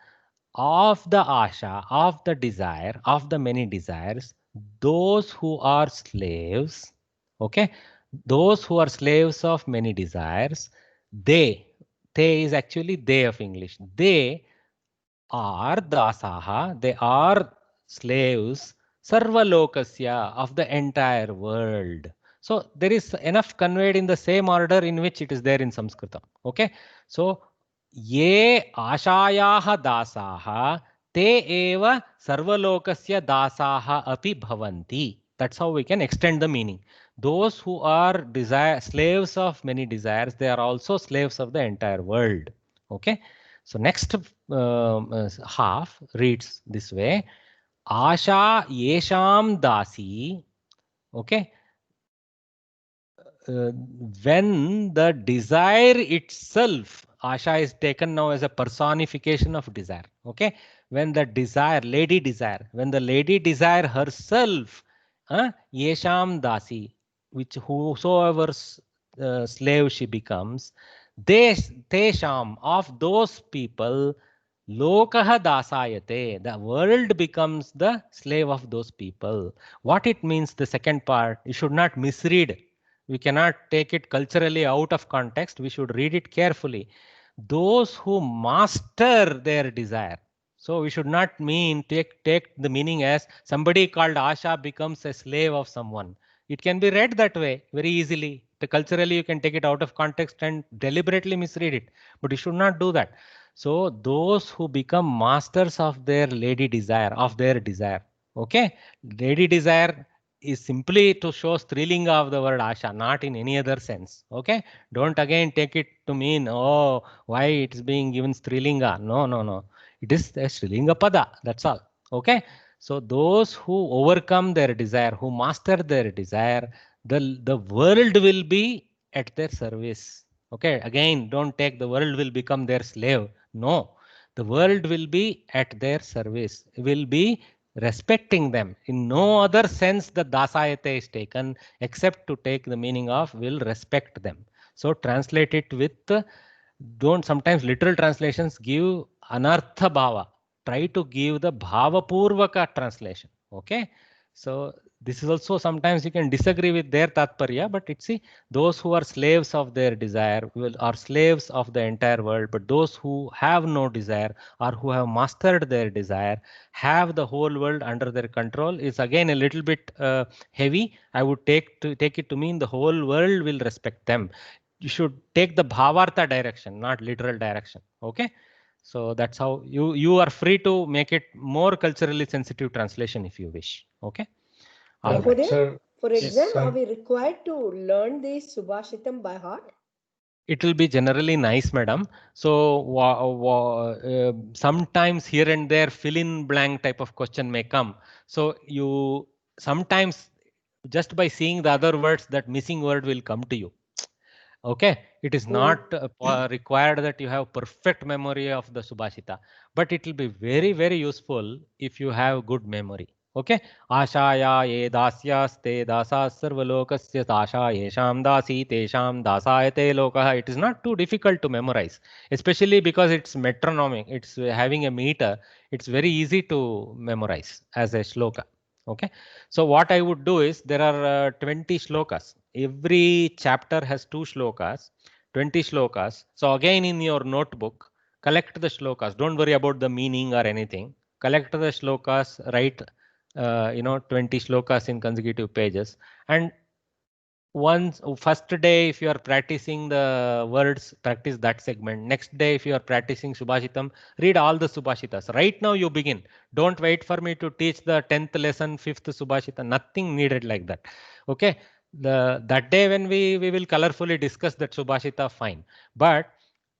of the asha, of the desire, of the many desires, those who are slaves. Okay, those who are slaves of many desires, they is actually they of English. They are dasaha, they are slaves, sarva lokasya, of the entire world. So there is enough conveyed in the same order in which it is there in Sanskritam. Okay, so ye ashayaha dasaha te eva sarvalokasya dasaha api bhavanti. That's how we can extend the meaning. Those who are slaves of many desires, they are also slaves of the entire world. Okay, so next half reads this way: Asha yesham dasi. Okay, when the desire itself, Asha is taken now as a personification of desire. Okay, when the desire, lady desire, when the lady desire herself, yesham dasi, which whosoever slave she becomes, tesham, of those people, lokaha dasayate, the world becomes the slave of those people. What it means, the second part, you should not misread. We cannot take it culturally out of context. We should read it carefully. Those who master their desire. So we should not mean take the meaning as somebody called Asha becomes a slave of someone. It can be read that way very easily. Culturally, you can take it out of context and deliberately misread it. But you should not do that. So those who become masters of their lady desire, of their desire. Okay, lady desire is simply to show strilinga of the word Asha, not in any other sense. Okay, don't again take it to mean, oh, why it's being given strilinga. No. It is a strilinga pada. That's all. Okay, so those who overcome their desire, who master their desire, the world will be at their service. Okay, again, don't take the world will become their slave. No, the world will be at their service, will be respecting them. In no other sense the dasayate is taken except to take the meaning of will respect them. So translate it with, don't, sometimes literal translations give anartha bhava. Try to give the bhava purvaka translation. Okay, so this is also sometimes you can disagree with their tatparya, but it's those who are slaves of their desire are slaves of the entire world. But those who have no desire or who have mastered their desire have the whole world under their control is again a little bit heavy. I would take it to mean the whole world will respect them. You should take the bhavartha direction, not literal direction. Okay, so that's how you are free to make it more culturally sensitive translation if you wish. Okay. For exam, are we required to learn the Subhashitam by heart? It will be generally nice, madam. So sometimes here and there fill in blank type of question may come. So you sometimes just by seeing the other words, that missing word will come to you. Okay, it is not required that you have perfect memory of the Subhashita, but it will be very, very useful if you have good memory. Okay, Ashaya ye dasyaste dasa sarvalokasya dasha yesham dasi tesham dasayate lokaha. It is not too difficult to memorize, especially because it's metronomic. It's having a meter. It's very easy to memorize as a shloka. Okay, so what I would do is there are 20 shlokas. Every chapter has 2 shlokas, 20 shlokas. So again in your notebook, collect the shlokas. Don't worry about the meaning or anything. Collect the shlokas, write 20 shlokas in consecutive pages. And first day, if you are practicing the words, practice that segment. Next day, if you are practicing Subhashitam, read all the Subhashitas. Right now you begin. Don't wait for me to teach the 10th lesson, 5th Subhashita. Nothing needed like that. Okay. That day when we will colorfully discuss that Subhashita, fine. But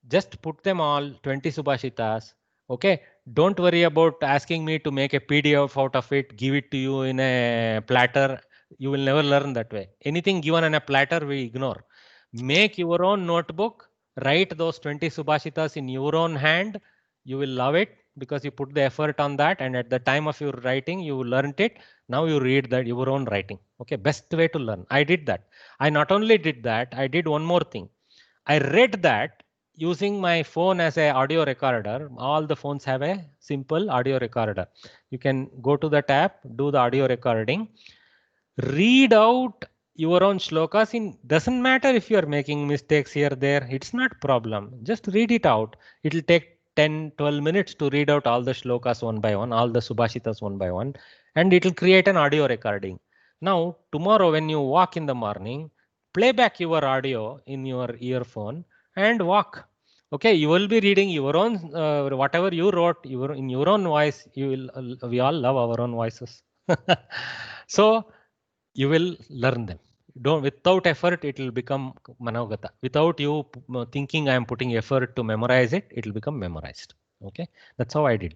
just put them all, 20 Subhashitas. Okay. Don't worry about asking me to make a PDF out of it, give it to you in a platter. You will never learn that way. Anything given on a platter, we ignore. Make your own notebook, write those 20 Subhashitas in your own hand. You will love it because you put the effort on that, and at the time of your writing, you learned it. Now you read that your own writing. Okay, best way to learn. I did that. I not only did that, I did one more thing. I read that using my phone as an audio recorder. All the phones have a simple audio recorder. You can go to the tab, do the audio recording. Read out your own shlokas. Doesn't matter if you are making mistakes here, there. It's not problem. Just read it out. It will take 10-12 minutes to read out all the shlokas one by one, all the Subhashitas one by one, and it will create an audio recording. Now, tomorrow when you walk in the morning, play back your audio in your earphone and walk. Okay, you will be reading your own, whatever you wrote in your own voice. We all love our own voices. So, you will learn them. Without effort, it will become manogata. Without you thinking I am putting effort to memorize it, it will become memorized. Okay, that's how I did.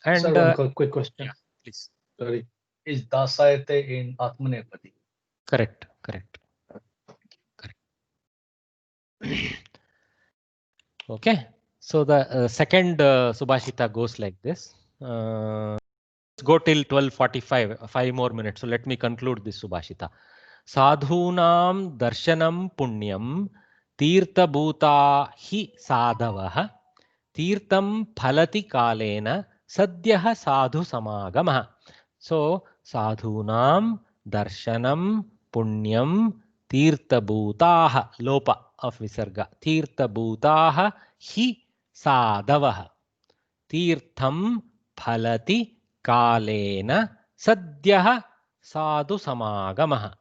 And one quick question. Yeah, please. Sorry, is dasayate in Atmanepadi? Correct. Okay, so the second Subhashita goes like this. Let's go till 12:45, 5 more minutes. So let me conclude this Subhashita. Sadhunam darshanam punyam tirthabhuta hi sadhavah tirtam phalati kalena sadyah sadhu samagamah. So sadhunam darshanam punyam tirthabhutaah, lopa of visarga, tirthabhutaah hi sadhavah tirtham phalati kalena sadyah sadhu samagamah.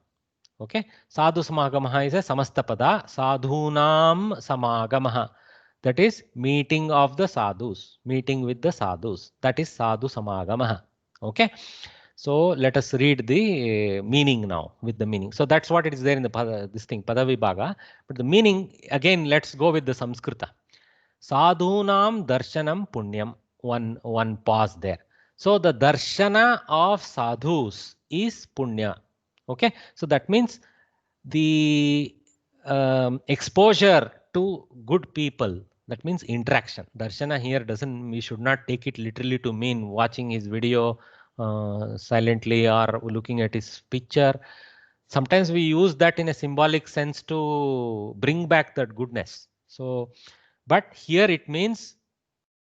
Okay, sadhu samagamah is a samastapada. Sadhunam samagamah, that is meeting of the sadhus, meeting with the sadhus, that is sadhu samagamah. Okay, so let us read the meaning now with the meaning. So that's what it is there in the this thing Padavibhaga, but the meaning again, let's go with the Samskrita. Sadhunam darshanam punyam. One pause there. So the darshana of sadhus is punya. Okay, so that means the exposure to good people, that means interaction. Darshana here doesn't, we should not take it literally to mean watching his video silently or looking at his picture. Sometimes we use that in a symbolic sense to bring back that goodness. So, but here it means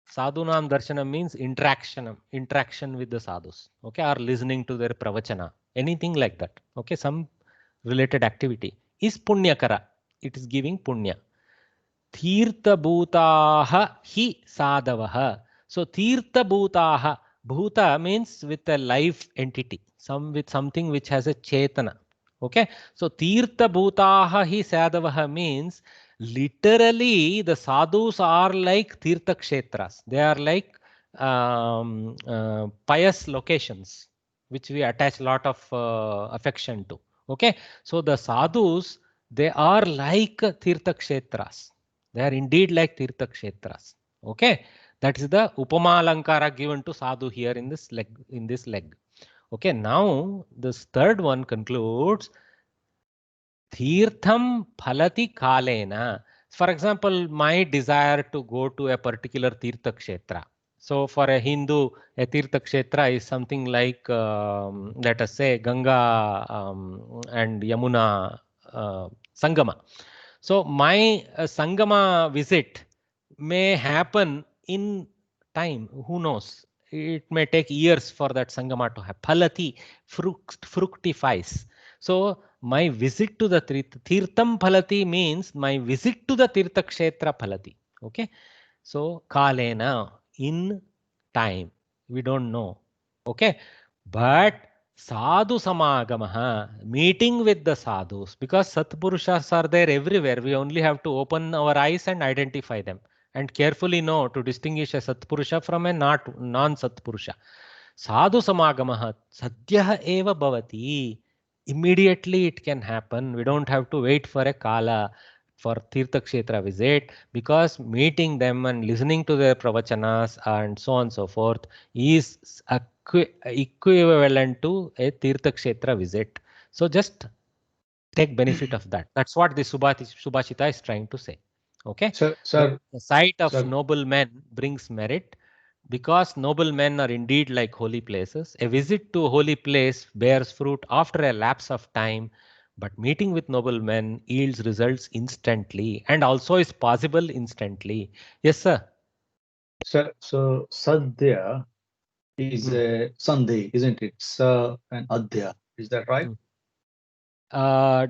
sadhunam darshanam means interaction with the sadhus. Okay, or listening to their pravachana, anything like that. Okay, some related activity is punyakara. It is giving punya. Tirtha bhutaha hi sadhavah. So tirtha bhutaha, bhuta means with a life entity, with something which has a chetana. Okay, so tirtha bhutaha hi sadhavah means literally the sadhus are like tirtha kshetras. They are like pious locations which we attach a lot of affection to. Okay, so the sadhus, they are like tirtha kshetras. They are indeed like tirtha kshetras. Okay, that is the upama alankara given to sadhu here in this leg. Okay, now this third one concludes tirtham phalati kalena. For example, my desire to go to a particular tirtha kshetra. So for a Hindu, a tirtha kshetra is something like, let us say, Ganga and Yamuna Sangama. So my Sangama visit may happen in time. Who knows? It may take years for that Sangama to happen. Phalati, fructifies. So my visit to the Tirtham Phalati means my visit to the Tirtha Kshetra Phalati. Okay. So Kalena, in time. We don't know. Okay. But Sadhu Samagamaha, meeting with the sadhus, because Satpurushas are there everywhere. We only have to open our eyes and identify them and carefully know to distinguish a Satpurusha from a non-Satpurusha. Sadhu Samagamaha, Sadyah eva bhavati. Immediately it can happen. We don't have to wait for a Kala for Tirtha Kshetra visit, because meeting them and listening to their pravachanas and so on and so forth is equivalent to a Tirtha Kshetra visit. So just take benefit of that. That's what the Subhashita is trying to say. Okay. Sir, the sight of noble men brings merit, because noble men are indeed like holy places. A visit to a holy place bears fruit after a lapse of time, but meeting with noble men yields results instantly and also is possible instantly. Yes, sir. Sir, so Sadhya is a Sandhi, isn't it? Sa and Adhya. Is that right?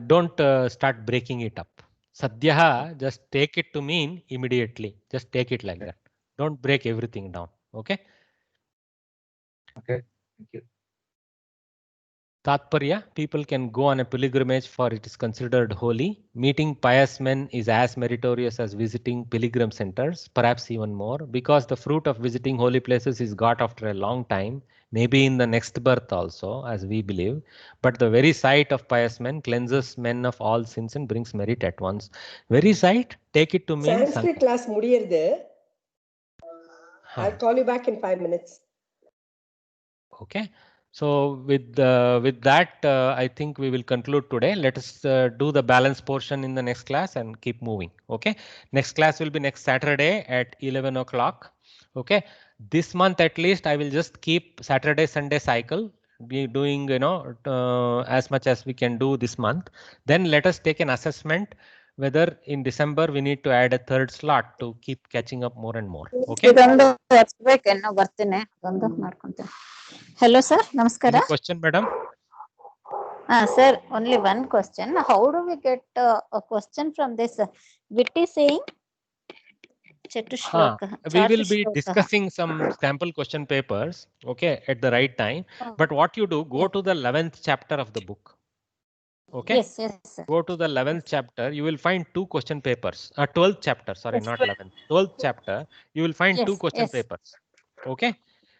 Don't start breaking it up. Sadhya, just take it to mean immediately. Just take it like that. Don't break everything down. Okay. Okay. Thank you. Tatparya, people can go on a pilgrimage, for it is considered holy. Meeting pious men is as meritorious as visiting pilgrim centers, perhaps even more, because the fruit of visiting holy places is got after a long time, maybe in the next birth also, as we believe. But the very sight of pious men cleanses men of all sins and brings merit at once. Very sight, take it to mean Sanskrit class mudiyirudhu. I'll call you back in 5 minutes. Okay. So with that, I think we will conclude today. Let us do the balance portion in the next class and keep moving. Okay. Next class will be next Saturday at 11 o'clock. Okay. This month at least I will just keep Saturday Sunday cycle. Be doing as much as we can do this month. Then let us take an assessment whether in December we need to add a third slot to keep catching up more and more. Okay. Hello, sir. Namaskara. Any question, madam? Sir, only one question. How do we get a question from this Vitti saying? We will be discussing some sample question papers, okay, at the right time. But what you do, go to the 11th chapter of the book. Okay. Yes, sir. Go to the 11th chapter. You will find 2 question papers. 12th chapter. Sorry, not 11th. 12th chapter. You will find 2 question papers. Okay.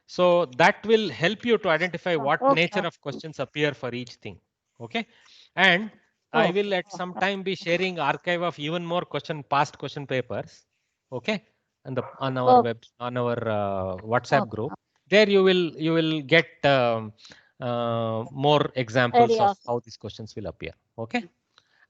So that will help you to identify what nature of questions appear for each thing. Okay. And I will at some time be sharing archive of even more past question papers. Okay. And on our WhatsApp group. There you will get more examples of how these questions will appear. Okay.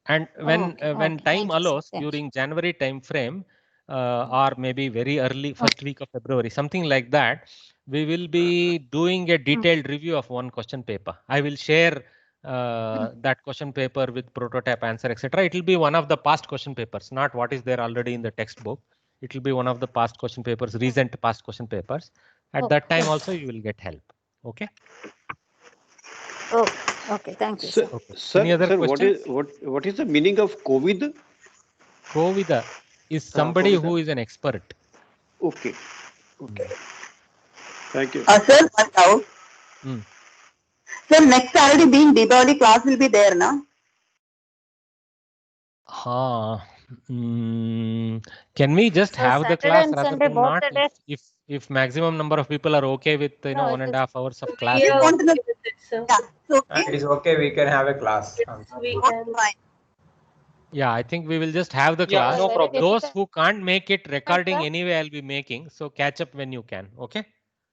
And when time allows during January time frame or maybe very early first week of February, something like that, we will be doing a detailed review of one question paper. I will share that question paper with prototype answer, etc. It will be one of the past question papers, not what is there already in the textbook. It will be one of the past question papers, recent past question papers. At that time also you will get help. Okay. Okay, thank you. Sir, sir, what is the meaning of COVID? COVID is somebody who is an expert. Okay. Okay. Thank you. Sir, one doubt. Sir, next Saturday being Deepavali class will be there, na? Can we just have the class rather than not? If maximum number of people are okay with 1.5 hours of class. Yeah, it is okay. We can have a class. Yeah, I think we will just have the class. No problem. Those who can't make it, recording anyway, I'll be making. So catch up when you can. Okay.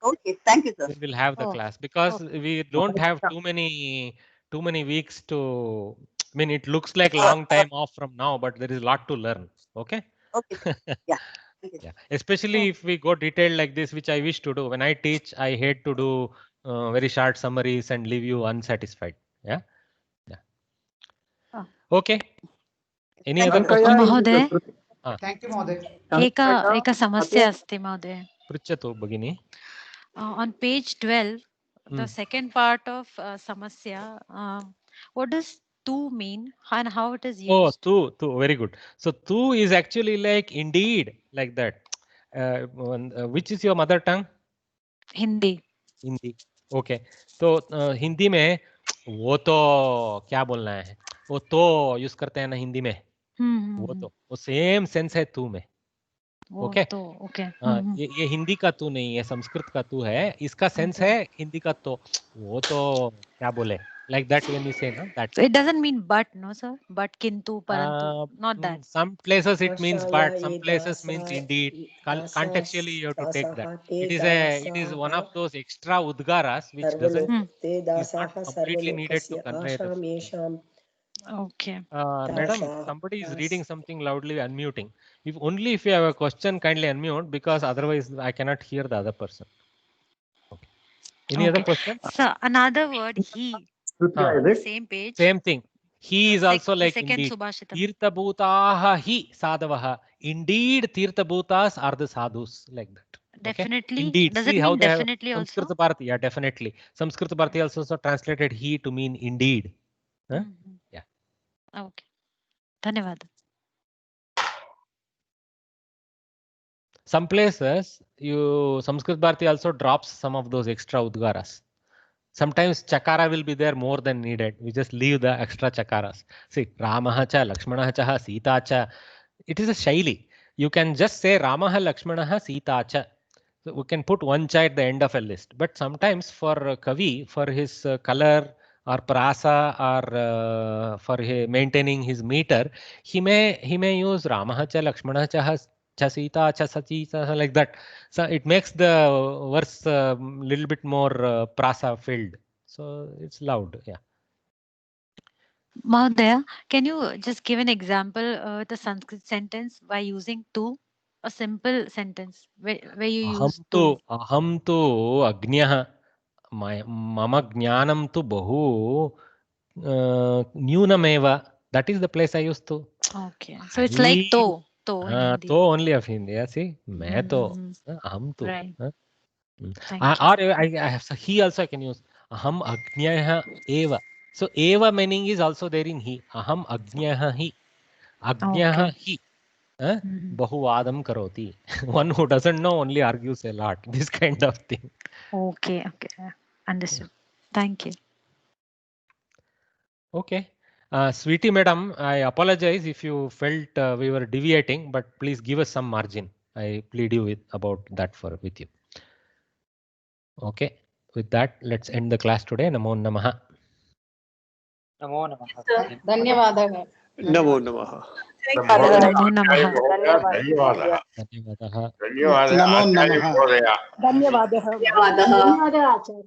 Okay. Thank you, sir. We will have the class because we don't have too many weeks to. I mean, it looks like long time off from now, but there is a lot to learn. Okay. Okay. Yeah. Yeah. Especially if we go detailed like this, which I wish to do. When I teach, I hate to do very short summaries and leave you unsatisfied. Yeah. Yeah. Okay. Any other question? Mahoday. Thank you, Mahoday. Eka samasya asti, Mahoday. Pruchatu, Bhagini. On page 12, the second part of samasya, what does tu mean and how it is used? Oh, tu, very good. So tu is actually like indeed, like that. Which is your mother tongue? Hindi. Hindi. Okay. So Hindi में वो तो क्या बोलना है? वो तो use करते हैं ना हिंदी में. वो सेम सेंस है तू में. ओके. ये हिंदी का तू नहीं है, संस्कृत का तू है. इसका सेंस है हिंदी का तो. वो तो क्या बोले? Like that when you say no, that. So it doesn't mean but, no sir. But kintu, parantu, not that. Some places it means but, some places means indeed. Contextually you have to take that. It is one of those extra udgaras which doesn't is not completely needed to convey the. Okay. Madam, somebody is reading something loudly, unmuting. If you have a question, kindly unmute because otherwise I cannot hear the other person. Okay. Any other question? So another word, he. Same page. Same thing. He is also like indeed. Tirthabhutaha hi sadavaha. Indeed, Tirthabhutas are the sadhus, like that. Definitely. Okay? Indeed. Does it mean definitely also? Samskrita Bharati, yeah, definitely. Samskrita Bharati also translated he to mean indeed. Huh? Yeah. Okay. Dhanyavad. Some places, Samskrita Bharati also drops some of those extra udgaras. Sometimes chakara will be there more than needed. We just leave the extra chakaras. See, Ramaha cha, Lakshmanaha cha, Sita cha. It is a shaili. You can just say Ramaha, Lakshmanaha, Sita cha. So we can put one cha at the end of a list. But sometimes for Kavi, for his color or prasa or for maintaining his meter, he may use Ramaha cha, Lakshmanaha cha, Sita cha, Sachi, like that. So it makes the verse little bit more prasa filled. So it's loud. Yeah. Mahodaya, can you just give an example with a Sanskrit sentence by using tu? A simple sentence where you use tu. Aham tu agnyah. Mama jnanam tu bahu nyunameva. That is the place I used to. Okay. So it's like to. To in Hindi. To only of India. See, मैं तो aham tu. Right. I have, so he also I can use aham agnyah eva. So eva meaning is also there in he. Aham agnyah hi. Agnyah hi. Bahuvadam karoti. One who doesn't know only argues a lot. This kind of thing. Okay. Understood. Thank you. Okay. Sweetie madam, I apologize if you felt we were deviating, but please give us some margin. I plead you about that with you. Okay. With that, let's end the class today. Namo Namaha. Namo Namaha. Dhanyavadah. Namo Namaha. Dhanyavadah. Namo Namaha. Dhanyavadah. Dhanyavadah, Acharya.